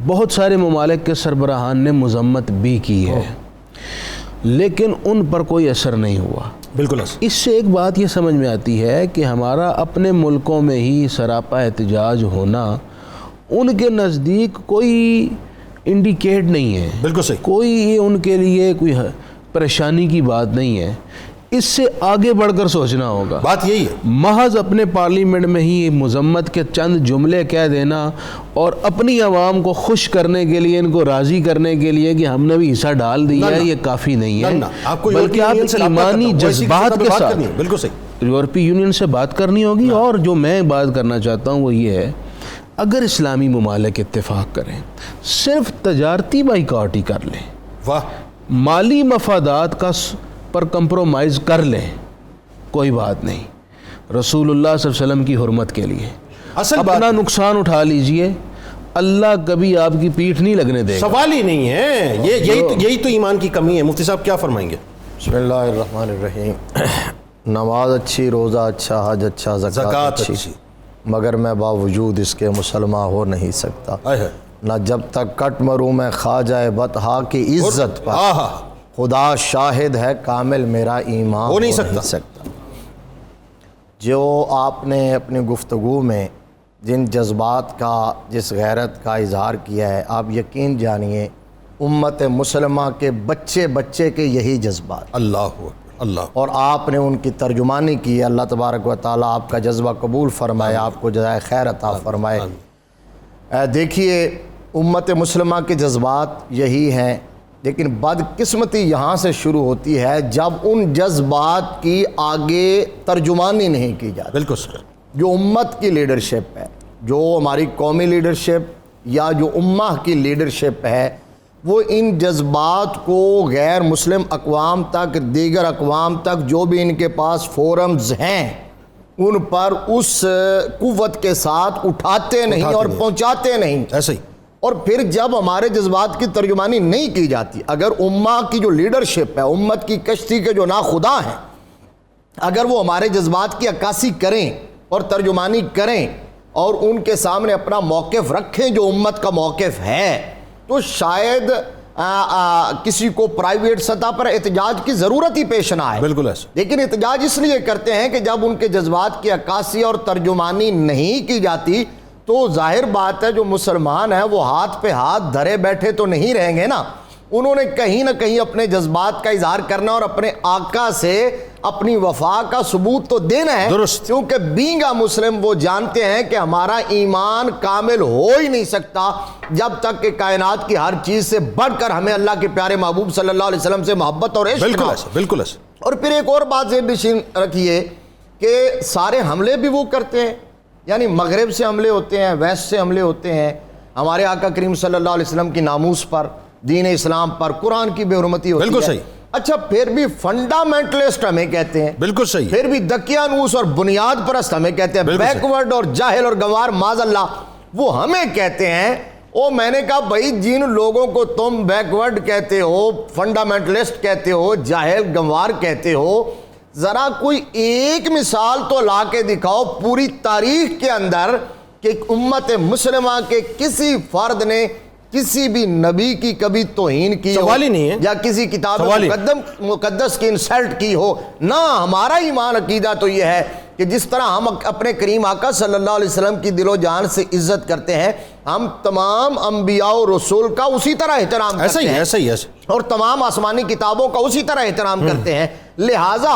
بہت سارے ممالک کے سربراہان نے مذمت بھی کی ہے، لیکن ان پر کوئی اثر نہیں ہوا۔ بالکل ایسا، اس سے ایک بات یہ سمجھ میں آتی ہے کہ ہمارا اپنے ملکوں میں ہی سراپا احتجاج ہونا ان کے نزدیک کوئی انڈیکیٹ نہیں ہے، بالکل صحیح، کوئی ان کے لیے کوئی پریشانی کی بات نہیں ہے۔ اس سے آگے بڑھ کر سوچنا ہوگا۔ بات یہی ہے، محض اپنے پارلیمنٹ میں ہی مذمت کے چند جملے کہہ دینا اور اپنی عوام کو خوش کرنے کے لیے، ان کو راضی کرنے کے لیے کہ ہم نے بھی حصہ ڈال دیا ہے، یہ کافی نہیں ہے، بلکہ آپ ایمانی جذبات کے ساتھ بالکل صحیح یورپی یونین سے بات کرنی ہوگی۔ اور جو میں بات کرنا چاہتا ہوں وہ یہ ہے، اگر اسلامی ممالک اتفاق کریں، صرف تجارتی بائیکاٹ ہی کر لیں، واہ، مالی مفادات کا پر کمپرومائز کر لیں، کوئی بات نہیں، رسول اللہ صلی اللہ علیہ وسلم کی حرمت کے لیے اپنا نقصان اٹھا لیجئے، اللہ کبھی آپ کی پیٹھ نہیں لگنے دے گا۔ سوال ہی نہیں ہے، یہی تو ایمان کی کمی ہے۔ مفتی صاحب کیا فرمائیں گے؟ بسم اللہ الرحمن الرحیم۔ نماز اچھی، روزہ اچھا، حج اچھا، زکوٰۃ اچھی، مگر میں باوجود اس کے مسلمان ہو نہیں سکتا، نہ جب تک کٹ مروں میں خواجہ بطحا کی عزت پر، خدا شاہد ہے کامل میرا ایمان ہو نہیں سکتا۔ جو آپ نے اپنی گفتگو میں جن جذبات کا، جس غیرت کا اظہار کیا ہے، آپ یقین جانیے امت مسلمہ کے بچے کے یہی جذبات، اللہ، اور آپ نے ان کی ترجمانی کی۔ اللہ تبارک و تعالیٰ آپ کا جذبہ قبول فرمائے، آپ کو جزائے خیر عطا فرمائے۔ دیکھیے امت مسلمہ کے جذبات یہی ہیں، لیکن بدقسمتی یہاں سے شروع ہوتی ہے جب ان جذبات کی آگے ترجمانی نہیں کی جاتی۔ بالکل صحیح، جو امت کی لیڈرشپ ہے، جو ہماری قومی لیڈرشپ یا جو امہ کی لیڈرشپ ہے، وہ ان جذبات کو غیر مسلم اقوام تک، دیگر اقوام تک جو بھی ان کے پاس فورمز ہیں، ان پر اس قوت کے ساتھ اٹھاتے نہیں اور پہنچاتے نہیں۔ ایسے ہی، اور پھر جب ہمارے جذبات کی ترجمانی نہیں کی جاتی، اگر امہ کی جو لیڈرشپ ہے، امت کی کشتی کے جو ناخدا ہیں، اگر وہ ہمارے جذبات کی عکاسی کریں اور ترجمانی کریں اور ان کے سامنے اپنا موقف رکھیں جو امت کا موقف ہے، تو شاید کسی کو پرائیویٹ سطح پر احتجاج کی ضرورت ہی پیش نہ آئے۔ بالکل ایسا، لیکن احتجاج اس لیے کرتے ہیں کہ جب ان کے جذبات کی عکاسی اور ترجمانی نہیں کی جاتی تو ظاہر بات ہے جو مسلمان ہیں وہ ہاتھ پہ ہاتھ دھرے بیٹھے تو نہیں رہیں گے نا، انہوں نے کہیں نہ کہیں اپنے جذبات کا اظہار کرنا اور اپنے آقا سے اپنی وفا کا ثبوت تو دینا ہے۔ درست، کیونکہ بینگ اے مسلم وہ جانتے ہیں کہ ہمارا ایمان کامل ہو ہی نہیں سکتا جب تک کہ کائنات کی ہر چیز سے بڑھ کر ہمیں اللہ کے پیارے محبوب صلی اللہ علیہ وسلم سے محبت اور عشق نہ ہو۔ بالکل ایسا۔ اور پھر ایک اور بات ذہن نشین رکھیے کہ سارے حملے بھی وہ کرتے ہیں، یعنی مغرب سے حملے ہوتے ہیں، ویسٹ سے حملے ہوتے ہیں، ہمارے آقا کریم صلی اللہ علیہ وسلم کی ناموس پر، دین اسلام پر، قرآن کی بے حرمتی ہوتی ہے۔ بالکل صحیح۔ اچھا پھر بھی فنڈامنٹلسٹ ہمیں کہتے ہیں، بالکل صحیح، پھر بھی دقیانوس اور بنیاد پرست ہمیں کہتے ہیں، بیکورڈ اور جاہل اور گنوار معاذ اللہ وہ ہمیں کہتے ہیں۔ میں نے کہا بھائی جن لوگوں کو تم بیکورڈ کہتے ہو، فنڈامنٹلسٹ کہتے ہو، جاہل گنوار کہتے ہو، ذرا کوئی ایک مثال تو لا کے دکھاؤ پوری تاریخ کے اندر کہ امت مسلمہ کے کسی فرد نے کسی بھی نبی کی کبھی توہین کی ہو یا کسی کتاب مقدس کی انسلٹ کی ہو۔ نہ، ہمارا ایمان عقیدہ تو یہ ہے کہ جس طرح ہم اپنے کریم آقا صلی اللہ علیہ وسلم کی دل و جان سے عزت کرتے ہیں، ہم تمام انبیاء و رسول کا اسی طرح احترام کرتے ہیں۔ ایسا ہی اور تمام آسمانی کتابوں کا اسی طرح احترام کرتے ہیں. لہٰذا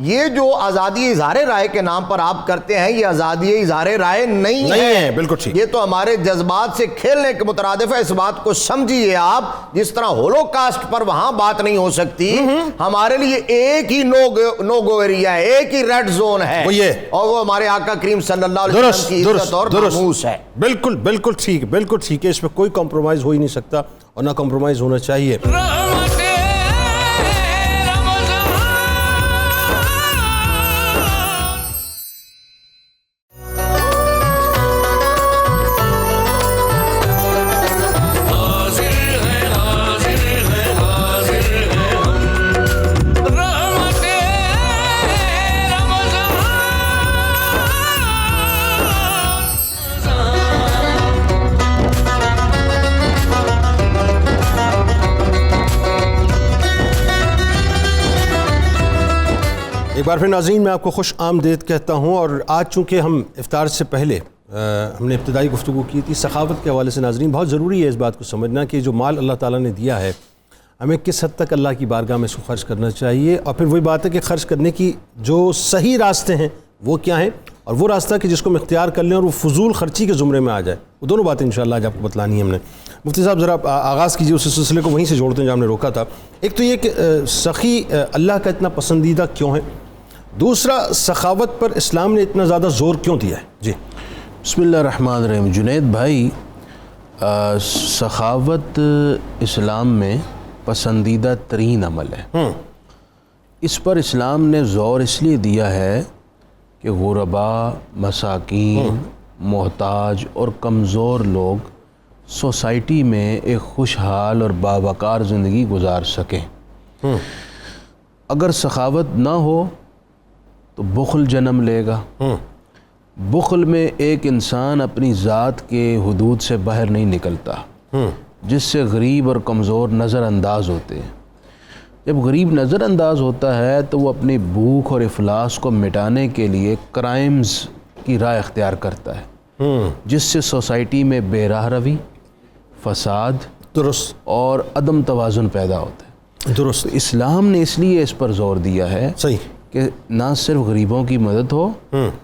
یہ جو آزادی اظہار رائے کے نام پر آپ کرتے ہیں یہ آزادی اظہار رائے نہیں ہے. بالکل ٹھیک. یہ تو ہمارے جذبات سے کھیلنے کے مترادف ہے. اس بات کو سمجھیے آپ. جس طرح ہولو کاسٹ پر وہاں بات نہیں ہو سکتی, ہمارے لیے ایک ہی نو گو ایریا ہے, ایک ہی ریڈ زون ہے, اور وہ ہمارے آقا کریم صلی اللہ علیہ وسلم کی عزت اور ناموس ہے. بالکل بالکل ٹھیک, بالکل ٹھیک ہے. اس میں کوئی کمپرومائز ہو ہی نہیں سکتا اور نہ کمپرومائز ہونا چاہیے. ایک بار پھر ناظرین میں آپ کو خوش آمدید کہتا ہوں. اور آج چونکہ ہم افطار سے پہلے ہم نے ابتدائی گفتگو کی تھی سخاوت کے حوالے سے, ناظرین بہت ضروری ہے اس بات کو سمجھنا کہ جو مال اللہ تعالیٰ نے دیا ہے ہمیں کس حد تک اللہ کی بارگاہ میں اس کو خرچ کرنا چاہیے, اور پھر وہی بات ہے کہ خرچ کرنے کی جو صحیح راستے ہیں وہ کیا ہیں, اور وہ راستہ کہ جس کو ہم اختیار کر لیں اور وہ فضول خرچی کے زمرے میں آ جائے. وہ دونوں باتیں انشاءاللہ آج آپ کو بتلانی ہے ہم نے. مفتی صاحب ذرا آغاز کیجیے اس سلسلے کو, وہیں سے جوڑتے ہیں جہاں ہم نے روکا تھا. ایک تو یہ کہ سخی اللہ کا اتنا پسندیدہ کیوں ہے, دوسرا سخاوت پر اسلام نے اتنا زیادہ زور کیوں دیا ہے. جی بسم اللہ الرحمن الرحیم. جنید بھائی, سخاوت اسلام میں پسندیدہ ترین عمل ہے. اس پر اسلام نے زور اس لیے دیا ہے کہ غربا, مساکین, محتاج اور کمزور لوگ سوسائٹی میں ایک خوشحال اور باوقار زندگی گزار سکیں. اگر سخاوت نہ ہو تو بخل جنم لے گا. بخل میں ایک انسان اپنی ذات کے حدود سے باہر نہیں نکلتا, جس سے غریب اور کمزور نظر انداز ہوتے ہیں. جب غریب نظر انداز ہوتا ہے تو وہ اپنی بھوک اور افلاس کو مٹانے کے لیے کرائمز کی راہ اختیار کرتا ہے, جس سے سوسائٹی میں بے راہ روی, فساد, درست, اور عدم توازن پیدا ہوتا ہے. درست. اسلام نے اس لیے اس پر زور دیا ہے صحیح کہ نہ صرف غریبوں کی مدد ہو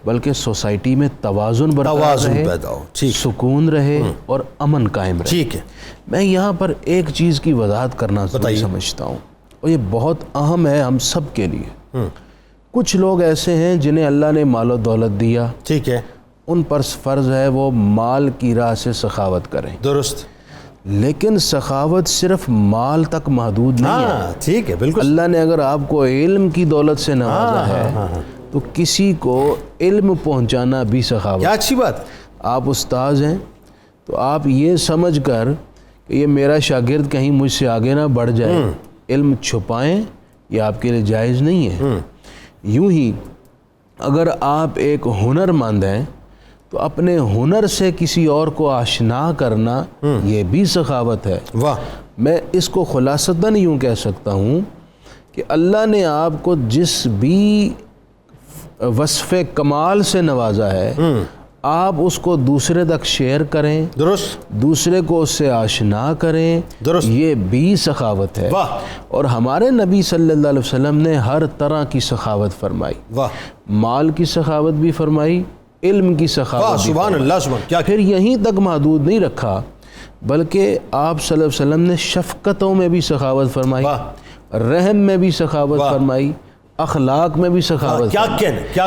بلکہ سوسائٹی میں توازن برقرار رہے, پیدا ہو, سکون رہے اور امن قائم رہے. ٹھیک ہے. میں یہاں پر ایک چیز کی وضاحت کرنا سمجھتا ہوں, اور یہ بہت اہم ہے ہم سب کے لیے. کچھ لوگ ایسے ہیں جنہیں اللہ نے مال و دولت دیا, ٹھیک ہے, ان پر فرض ہے وہ مال کی راہ سے سخاوت کریں. درست. لیکن سخاوت صرف مال تک محدود نہیں ہے. ٹھیک ہے, بالکل. اللہ نے اگر آپ کو علم کی دولت سے نوازا ہے تو کسی کو علم پہنچانا بھی سخاوت. کیا اچھی بات. آپ استاذ ہیں تو آپ یہ سمجھ کر کہ یہ میرا شاگرد کہیں مجھ سے آگے نہ بڑھ جائے علم چھپائیں, یہ آپ کے لیے جائز نہیں ہے. یوں ہی اگر آپ ایک ہنر مند ہیں تو اپنے ہنر سے کسی اور کو آشنا کرنا یہ بھی سخاوت ہے. واہ. میں اس کو خلاصتاً یوں کہہ سکتا ہوں کہ اللہ نے آپ کو جس بھی وصف کمال سے نوازا ہے آپ اس کو دوسرے تک شیئر کریں. درست. دوسرے کو اس سے آشنا کریں. درست. یہ بھی سخاوت ہے. واہ. اور ہمارے نبی صلی اللہ علیہ وسلم نے ہر طرح کی سخاوت فرمائی. واہ. مال کی سخاوت بھی فرمائی, علم کی سخاوت بھی. سبحان اللہ. سبحان. کیا پھر یہیں تک محدود نہیں رکھا بلکہ آپ صلی اللہ علیہ وسلم نے شفقتوں میں بھی سخاوت فرمائی, رحم میں بھی سخاوت فرمائی, اخلاق میں بھی سخاوت. کیا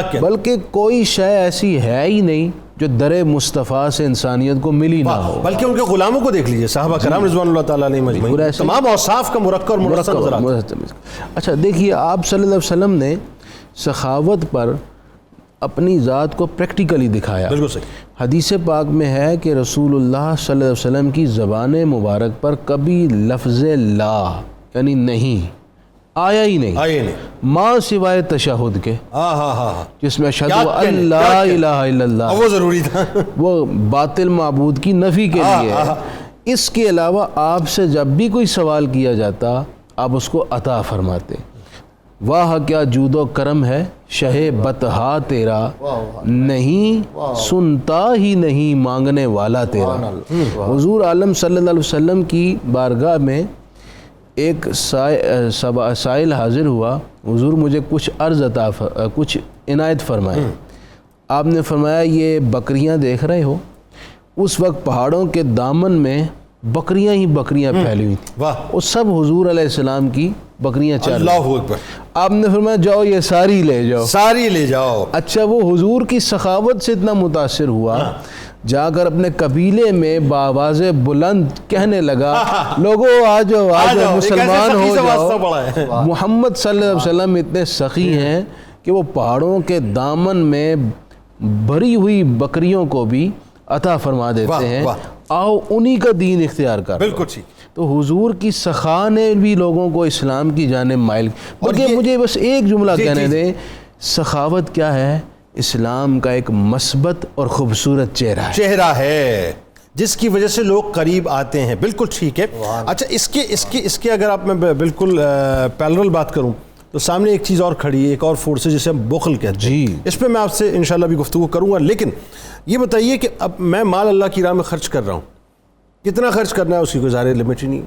کہنے. بلکہ کوئی شے ایسی ہے ہی نہیں جو در مصطفیٰ سے انسانیت کو ملی نہ ہو. بلکہ ان کے غلاموں کو دیکھ لیجئے, صحابہ کرام رضوان اللہ تعالیٰ علیہ مجمعین, تمام اوصاف کا مرکب اور مرصد نظر آتا ہے. اچھا دیکھیے, آپ صلی اللہ علیہ وسلم نے سخاوت پر اپنی ذات کو پریکٹیکلی دکھایا. بالکل صحیح. حدیث پاک میں ہے کہ رسول اللہ صلی اللہ علیہ وسلم کی زبان مبارک پر کبھی لفظ لا یعنی نہیں آیا ہی نہیں, ماں سوائے تشہد کے, جس میں اشہد ان لا الہ الا اللہ, وہ ضروری تھا, وہ باطل معبود کی نفی کے لیے. اس کے علاوہ آپ سے جب بھی کوئی سوال کیا جاتا آپ اس کو عطا فرماتے. واہ کیا جود و کرم ہے شہ بتہا تیرا, نہیں سنتا ہی نہیں مانگنے والا تیرا. حضور عالم صلی اللہ علیہ وسلم کی بارگاہ میں ایک سائل حاضر ہوا، حضور مجھے کچھ کچھ عنایت فرمائے. آپ نے فرمایا یہ بکریاں دیکھ رہے ہو؟ اس وقت پہاڑوں کے دامن میں بکریاں ہی بکریاں پھیلی ہوئی تھیں. وہ سب حضور علیہ السلام کی بکریاں چل رہی. اللہ اکبر. آپ نے فرمایا جاؤ یہ ساری لے جاؤ، ساری لے جاؤ. اچھا وہ حضور کی سخاوت سے اتنا متاثر ہوا، جا کر اپنے قبیلے میں بآواز بلند کہنے لگا لوگوں آ جاؤ آ جاؤ مسلمان ہو جاؤ. محمد صلی اللہ علیہ وسلم اتنے سخی ہیں کہ وہ پہاڑوں کے دامن میں بھری ہوئی بکریوں کو بھی عطا فرما دیتے ہیں، آؤ انہی کا دین اختیار کر. بالکل ٹھیک. تو حضور کی سخا نے بھی لوگوں کو اسلام کی جانب مائل. بلکہ مجھے بس ایک جملہ کہنے دیں، سخاوت کیا ہے؟ اسلام کا ایک مثبت اور خوبصورت چہرہ ہے جس کی وجہ سے لوگ قریب آتے ہیں. بالکل ٹھیک ہے. اچھا اس کے اگر آپ میں بالکل پیرلل بات کروں تو سامنے ایک چیز اور کھڑی ہے، ایک اور فورس ہے جسے ہم بخل کہتے ہیں. اس پہ میں آپ سے انشاءاللہ بھی گفتگو کروں گا. لیکن یہ بتائیے کہ اب میں مال اللہ کی راہ میں خرچ کر رہا ہوں، کتنا خرچ کرنا ہے اس کی کوئی ظاہر لمٹ ہی نہیں.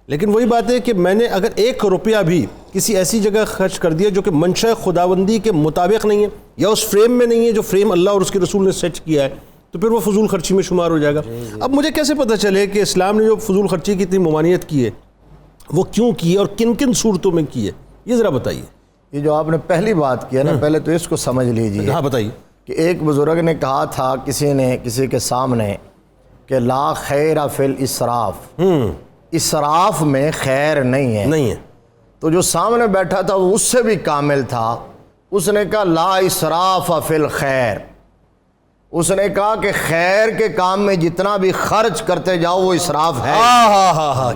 لیکن وہی بات ہے کہ میں نے اگر 1 روپیہ بھی کسی ایسی جگہ خرچ کر دیا جو کہ منشاء خداوندی کے مطابق نہیں ہے یا اس فریم میں نہیں ہے جو فریم اللہ اور اس کے رسول نے سیٹ کیا ہے، تو پھر وہ فضول خرچی میں شمار ہو جائے گا. اب مجھے کیسے پتہ چلے کہ اسلام نے جو فضول خرچی کی اتنی ممانعت کی ہے وہ کیوں کی ہے اور کن کن صورتوں میں کی ہے؟ یہ ذرا بتائیے. یہ جو آپ نے پہلی بات کی ہے نا، پہلے تو اس کو سمجھ لیجئے. ہاں بتائیے. کہ ایک بزرگ نے کہا تھا کسی کے سامنے کہ لا خیر فی الاسراف، اسراف میں خیر نہیں ہے. تو جو سامنے بیٹھا تھا وہ اس سے بھی کامل تھا، اس نے کہا لا اسراف فی الخیر. اس نے کہا کہ خیر کے کام میں جتنا بھی خرچ کرتے جاؤ وہ اسراف ہے.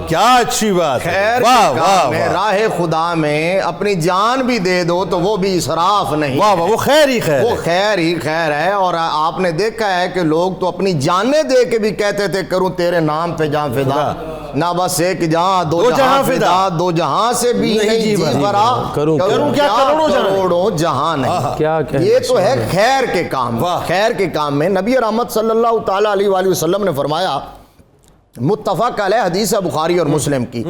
کیا اچھی بات. خیر کے کام میں راہ خدا میں اپنی جان بھی دے دو تو وہ بھی اسراف نہیں. وہ خیر ہی خیر، وہ خیر ہی خیر ہے. اور آپ نے دیکھا ہے کہ لوگ تو اپنی جانیں دے کے بھی کہتے تھے کروں تیرے نام پہ جہاں فدا، نہ بس ایک جہاں دو جہاں فدا، دو جہاں سے بھی نہیں جی برا، کروں کیا کروڑوں جہاں نہیں. یہ تو ہے خیر کے کام. خیر کے کام میں نبی رحمت صلی اللہ تعالیٰ علیہ وآلہ وسلم نے فرمایا، متفق علیہ حدیث بخاری اور مسلم کی،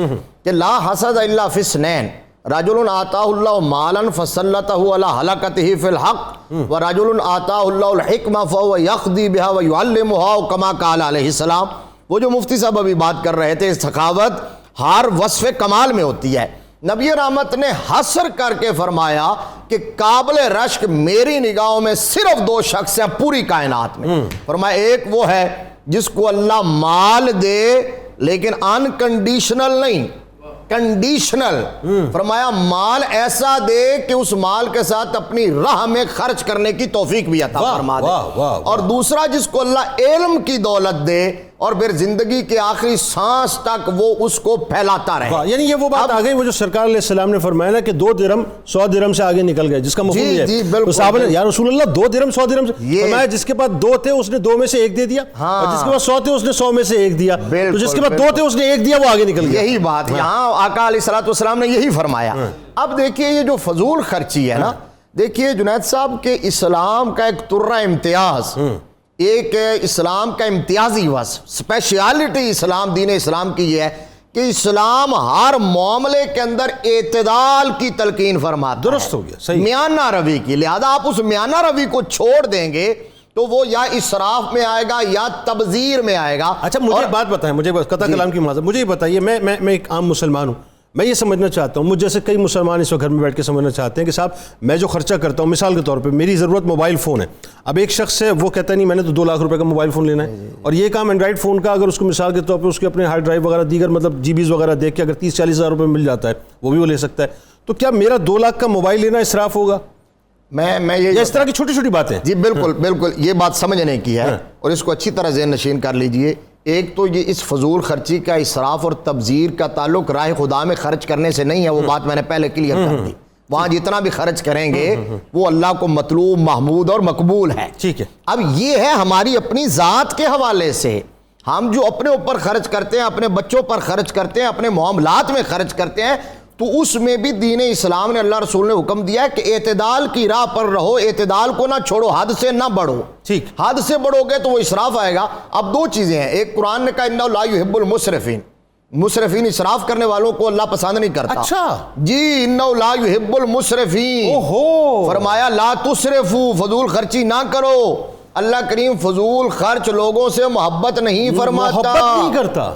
کہ لا حسد الا فی اثنین، رجل آتاہ اللہ مالا فسلطہ علی ہلاکتہ فی الحق، ورجل آتاہ اللہ الحکمہ فہو یقضی بہا ویعلمہا کما قال علیہ السلام. وہ جو مفتی صاحب ابھی بات کر رہے تھے، سخاوت ہر وصف کمال میں ہوتی ہے. نبی رحمت نے حصر کر کے فرمایا کہ قابل رشک میری نگاہوں میں صرف 2 شخص ہیں پوری کائنات میں. فرمایا ایک وہ ہے جس کو اللہ مال دے لیکن انکنڈیشنل نہیں، کنڈیشنل. فرمایا مال ایسا دے کہ اس مال کے ساتھ اپنی راہ میں خرچ کرنے کی توفیق بھی عطا فرما دے. اور دوسرا جس کو اللہ علم کی دولت دے اور پھر زندگی کے آخری سانس تک وہ اس کو پھیلاتا رہے. یعنی یہ وہ بات آ گئی وہ جو سرکار علیہ السلام نے فرمایا نا کہ 2 درہم 100 درہم سے آگے نکل گئے، جس کا مفہوم یہ ہے. تو صحابہ نے یا رسول اللہ 2 درہم 100 درہم سے فرمایا جس کے پاس 2 تھے اس نے 2 میں سے 1 دے دیا، اور جس کے پاس 100 تھے اس نے 100 میں سے 1 دیا، تو جس کے پاس 2 تھے اس نے 1 دیا، وہ آگے نکل گیا. یہی بات یہاں آقا علیہ الصلوۃ والسلام نے یہی فرمایا. اب دیکھیے یہ جو فضول خرچی ہے نا، دیکھیے جنید صاحب کے اسلام کا ایک ترہ امتیاز، ایک اسلام کا امتیازی وصف، اسپیشیالٹی اسلام، دین اسلام کی یہ ہے کہ اسلام ہر معاملے کے اندر اعتدال کی تلقین فرماتا ہے. درست ہو گیا، صحیح، میانہ روی کی. لہذا آپ اس میانہ روی کو چھوڑ دیں گے تو وہ یا اسراف میں آئے گا یا تبذیر میں آئے گا. اچھا مجھے ایک بات بتائیں، مجھے قطع کلام کی معذرت، مجھے یہ بتائیے، میں ایک عام مسلمان ہوں، میں یہ سمجھنا چاہتا ہوں، مجھ جیسے کئی مسلمان اس وقت گھر میں بیٹھ کے سمجھنا چاہتے ہیں کہ صاحب میں جو خرچہ کرتا ہوں، مثال کے طور پہ میری ضرورت موبائل فون ہے. اب ایک شخص ہے وہ کہتا ہے نہیں میں نے تو 2 لاکھ روپے کا موبائل فون لینا ہے، اور یہ کام اینڈرائڈ فون کا اگر اس کو مثال کے طور پہ اس کے اپنے ہارڈ ڈرائیو وغیرہ دیگر مطلب جی بیز وغیرہ دیکھ کے اگر 30-40 ہزار روپے مل جاتا ہے وہ بھی وہ لے سکتا ہے. تو کیا میرا 2 لاکھ کا موبائل لینا اسراف ہوگا؟ میں یہ اس طرح کی چھوٹی چھوٹی باتیں. جی بالکل یہ بات سمجھنے کی ہے اور اس کو اچھی طرح ذہن نشین کر لیجئے. ایک تو یہ اس فضول خرچی کا اسراف اور تبذیر کا تعلق راہ خدا میں خرچ کرنے سے نہیں ہے، وہ بات میں نے پہلے کلیئر کر دی. وہاں جتنا بھی خرچ کریں گے وہ اللہ کو مطلوب، محمود اور مقبول ہے. ٹھیک ہے. اب یہ ہے ہماری اپنی ذات کے حوالے سے، ہم جو اپنے اوپر خرچ کرتے ہیں، اپنے بچوں پر خرچ کرتے ہیں، اپنے معاملات میں خرچ کرتے ہیں، تو اس میں بھی دین اسلام نے، اللہ رسول نے حکم دیا ہے کہ اعتدال کی راہ پر رہو، اعتدال کو نہ چھوڑو، حد سے نہ بڑھو. ٹھیک، حد سے بڑھو گے تو وہ اسراف آئے گا. اب 2 چیزیں ہیں، ایک قرآن نے کہا انہ لا یحب المسرفین، مسرفین اسراف کرنے والوں کو اللہ پسند نہیں کرتا. اچھا جی انہ لا یحب المسرفین. فرمایا لا تسرفو، فضول خرچی نہ کرو. اللہ کریم فضول خرچ لوگوں سے محبت نہیں فرماتا، محبت نہیں کرتا.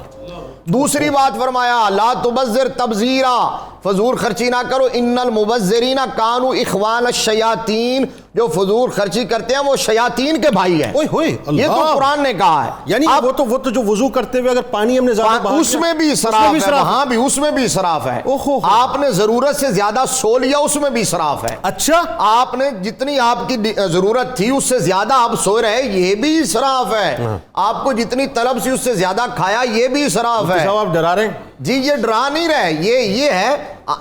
دوسری بات فرمایا لا تبذر تبذیرا، فضول خرچی نہ کرو. ان المبذرین کانوا اخوان الشیاطین، جو فضول خرچی کرتے ہیں وہ شیاطین کے بھائی ہیں. یہ تو قرآن نے کہا ہے. یعنی وہ تو جو وضو کرتے ہوئے اگر پانی ہم نے زیادہ بہا اس میں بھی اسراف ہے، وہاں بھی اس میں بھی اسراف ہے. آپ نے ضرورت سے زیادہ سو لیا، اس میں بھی اسراف ہے. اچھا آپ نے جتنی آپ کی ضرورت تھی اس سے زیادہ آپ سو رہے، یہ بھی اسراف ہے. آپ کو جتنی طلب سی اس سے زیادہ کھایا، یہ بھی اسراف ہے. آپ ڈرا رہے ہیں؟ جی یہ ڈرا نہیں رہے، یہ ہے،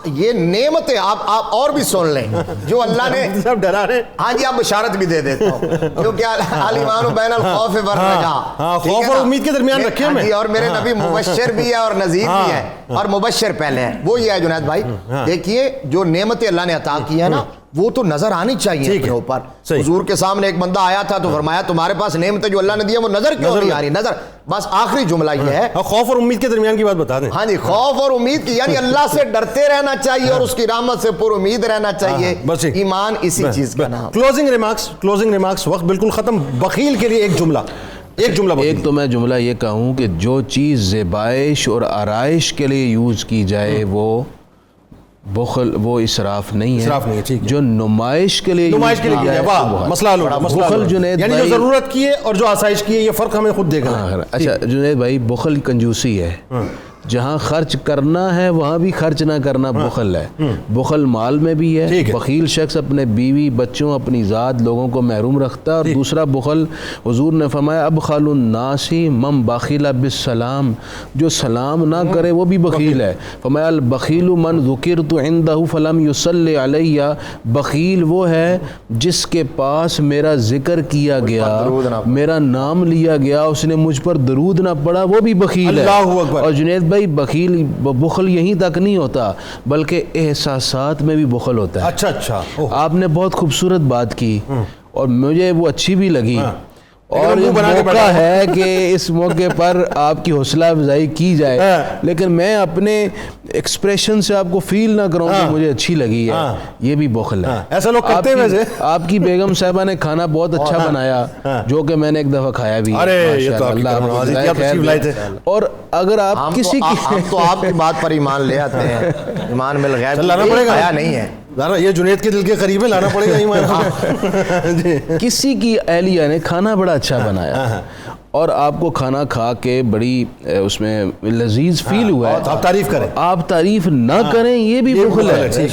یہ نعمت ہے. آپ اور بھی سن لیں جو اللہ نے ڈرا رہے. ہاں جی، آپ بشارت بھی دے دیتا ہوں کیونکہ الایمان بین الخوف والرجاء، خوف اور امید کے درمیان رکھے ہمیں. اور میرے نبی مبشر بھی ہے اور نذیر بھی ہے، اور مبشر پہلے ہے. وہ یہ ہے جنید بھائی، دیکھیے جو نعمتیں اللہ نے عطا کی ہے نا وہ تو نظر آنی چاہیے اپنے اوپر. حضور کے سامنے ایک بندہ آیا تھا تو فرمایا تمہارے پاس نعمتیں جو اللہ نے دی ہے وہ نظر کیوں نہیں آ رہی؟ نظر. بس آخری جملہ یہ ہے، خوف اور امید کے درمیان کی بات بتا دیں. ہاں جی، خوف اور امید کی، یعنی اللہ سے ڈرتے رہنا چاہیے اور اس کی رحمت سے پر امید رہنا چاہیے. ایمان اسی چیز کا نام. کلوزنگ ریمارکس، وقت بالکل ختم. بخیل کے لیے ایک جملہ. ایک تو میں جملہ یہ کہوں کہ جو چیز زیبائش اور آرائش کے لیے یوز کی جائے وہ بخل، وہ اسراف نہیں ہے. جو نمائش کے لیے مسئلہ بخل جنید یعنی جو ضرورت کی ہے اور جو آسائش کی ہے، یہ فرق ہمیں خود دیکھنا ہے. اچھا جنید بھائی، بخل کنجوسی ہے. جہاں خرچ کرنا ہے وہاں بھی خرچ نہ کرنا بخل ہے. بخل مال میں بھی ہے. بخیل شخص اپنے بیوی بچوں اپنی ذات لوگوں کو محروم رکھتا ہے. اور دوسرا بخل، حضور نے فرمایا ابخل الناس من بخل بالسلام، جو سلام نہ کرے وہ بھی بخیل ہے. فرمایا البخیل من ذکرت عنده فلم یصلی علیہ، بخیل وہ ہے جس کے پاس میرا ذکر کیا گیا، میرا نام لیا گیا، اس نے مجھ پر درود نہ پڑھا، وہ بھی بخیل ہے. اور جنید بھائی بخل یہیں تک نہیں ہوتا بلکہ احساسات میں بھی بخل ہوتا ہے. اچھا آپ نے بہت خوبصورت بات کی اور مجھے وہ اچھی بھی لگی، اور یہ موقع ہے کہ اس موقع پر آپ کی حوصلہ افزائی کی جائے، لیکن میں اپنے ایکسپریشن سے آپ کو فیل نہ کروں کہ مجھے اچھی لگی ہے. یہ بھی بخل ہے. ایسا لوگ کرتے ہیں ویسے. آپ کی بیگم صاحبہ نے کھانا بہت اچھا بنایا جو کہ میں نے ایک دفعہ کھایا بھی. اور اگر آپ کسی کی تو آپ کی بات پر ایمان لے آتے ہیں، ایمان میں لگایا نہیں ہے. یہ جنید کے دل کے قریب ہے، لانا پڑے گا ایمان. کسی کی اہلیہ نے کھانا بڑا اچھا بنایا اور آپ کو کھانا کھا کے بڑی اس میں لذیذ فیل ہوا ہے، آپ تعریف کریں، آپ تعریف نہ کریں، یہ بھی بخل ہے.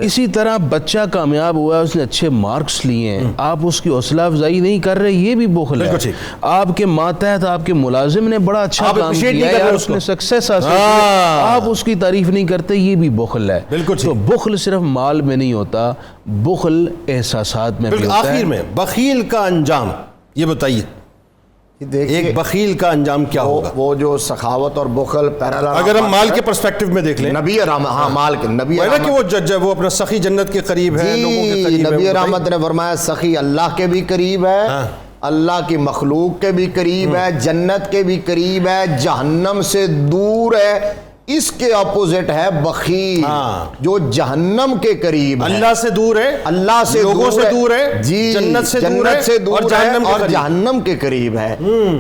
اسی طرح بچہ کامیاب ہوا ہے، اس نے اچھے مارکس لیے ہیں، آپ اس کی حوصلہ افزائی نہیں کر رہے، یہ بھی بخل ہے. آپ کے ماتحت آپ کے ملازم نے بڑا اچھا کام کیا ہے، اس نے سکسیس حاصل کی، آپ اس کی تعریف نہیں کرتے، یہ بھی بخل ہے. تو بخل صرف مال میں نہیں ہوتا، بخل احساسات میں بھی ہوتا ہے. آخر میں بخیل کا انجام یہ بتائیے، ایک بخیل کا انجام کیا ہوگا؟ وہ جو سخاوت اور بخل پیرالل، اگر ہم مال کے پرسپیکٹو میں دیکھ لیں، نبی رحمت، ہاں مال کے نبی کہ وہ اپنا سخی جنت کے قریب ہے، لوگوں کے قریب ہے. نبی رحمت نے فرمایا سخی اللہ کے بھی قریب ہے، اللہ کی مخلوق کے بھی قریب ہے، جنت کے بھی قریب ہے، جہنم سے دور ہے. اس کے اپوزٹ ہے بخیل جو جہنم کے قریب ہے، اللہ سے دور ہے، اللہ سے لوگوں سے دور ہے، جی جنت سے دور ہے اور جہنم کے قریب ہے.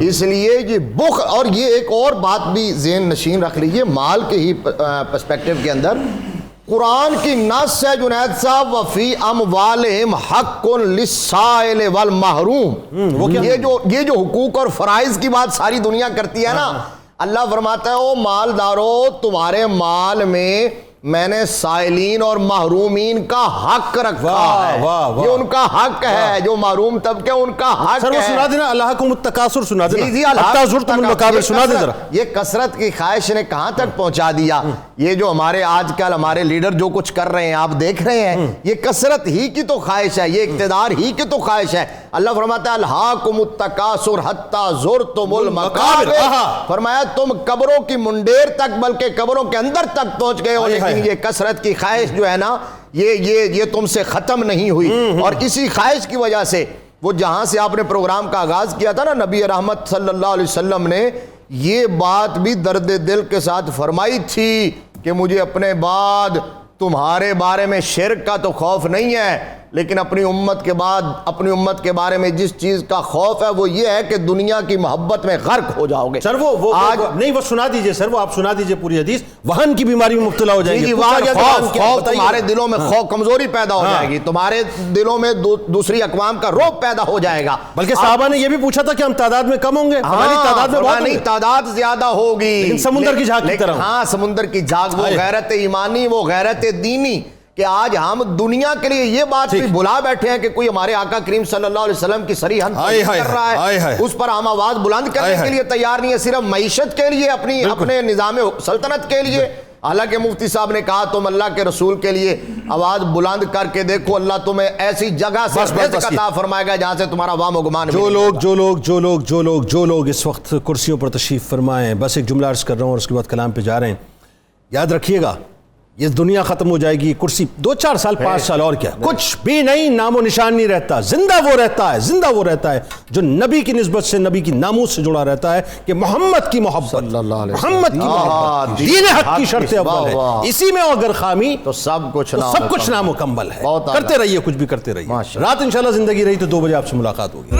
اس لیے یہ بخل، اور یہ ایک اور بات بھی ذہن نشین رکھ لیجئے مال کے ہی پرسپیکٹو کے اندر، قرآن کی نص ہے جنید صاحب وفی اموالہم حق للسائل والمحروم. یہ جو حقوق اور فرائض کی بات ساری دنیا کرتی ہے نا، اللہ فرماتا ہے او مالدارو، تمہارے مال میں میں نے سائلین اور محرومین کا حق رکھا ہے. یہ ان کا حق ہے، جو محروم طبقے ان کا حق ہے. وہ سنا دینا اللہکم التکاثر، سنا دینا. جی حتی زرتم المقابر، سنا دے ذرا. یہ کثرت کی خواہش نے کہاں تک پہنچا دیا. یہ جو ہمارے آج کل ہمارے لیڈر جو کچھ کر رہے ہیں آپ دیکھ رہے ہیں، یہ کثرت ہی کی تو خواہش ہے، یہ اقتدار ہی کی تو خواہش ہے. اللہ فرماتا ہے الہاکم التکاثر حتی زرتم المقابر، فرمایا تم قبروں کی منڈیر تک بلکہ قبروں کے اندر تک پہنچ گئے ہو، لیکن یہ کثرت کی خواہش جو ہے نا یہ تم سے ختم نہیں ہوئی. اور اسی خواہش کی وجہ سے وہ جہاں سے آپ نے پروگرام کا آغاز کیا تھا نا، نبی رحمت صلی اللہ علیہ وسلم نے یہ بات بھی درد دل کے ساتھ فرمائی تھی کہ مجھے اپنے بعد تمہارے بارے میں شرک کا تو خوف نہیں ہے، لیکن اپنی امت کے بارے میں جس چیز کا خوف ہے وہ یہ ہے کہ دنیا کی محبت میں غرق ہو جاؤ گے۔ سر وہ نہیں، وہ سنا دیجئے سر، وہ آپ سنا دیجئے پوری حدیث، وہن کی بیماری میں مبتلا ہو جائیں گے۔ خوف تمہارے دلوں میں خوف کمزوری پیدا ہو جائے گی، تمہارے دلوں میں دوسری اقوام کا رعب پیدا ہو جائے گا۔ بلکہ صحابہ نے یہ بھی پوچھا تھا کہ ہم تعداد میں کم ہوں گے، ہماری تعداد میں بہت نہیں، تعداد زیادہ ہوگی، لیکن سمندر کی جھاگ کی طرح۔ ہاں، سمندر کی جھاگ، وہ غیرت ایمانی، وہ غیرت دینی کہ آج ہم دنیا کے لیے یہ بات بھی بلا بیٹھے ہیں کہ کوئی ہمارے آقا کریم صلی اللہ علیہ وسلم کی صریحاً کر رہا ہے، اس پر ہم آواز بلند کرنے کے لیے تیار نہیں ہے، صرف معیشت کے لیے، اپنے نظام سلطنت کے لیے۔ حالانکہ مفتی صاحب نے کہا تم اللہ کے رسول کے لیے آواز بلند کر کے دیکھو، اللہ تمہیں ایسی جگہ سے رزق عطا فرمائے گا جہاں سے تمہارا وام و گمان جو لوگ اس وقت کرسیوں پر تشریف فرمائیں، بس ایک جملہ عرض کر رہا ہوں اور اس کے بعد کلام پہ جا رہے ہیں، یاد رکھیے گا یہ دنیا ختم ہو جائے گی، کرسی 2-4 سال 5 سال اور کیا، کچھ بھی نہیں، نام و نشان نہیں رہتا، زندہ وہ رہتا ہے جو نبی کی نسبت سے، نبی کی ناموس سے جڑا رہتا ہے کہ محمد کی محبت، محمد کی محبت دین حق کی شرط اول ہے، اسی میں اگر خامی تو سب کچھ نامکمل ہے۔ کرتے رہیے، کچھ بھی کرتے رہیے، رات انشاءاللہ زندگی رہی تو 2 بجے آپ سے ملاقات ہوگی۔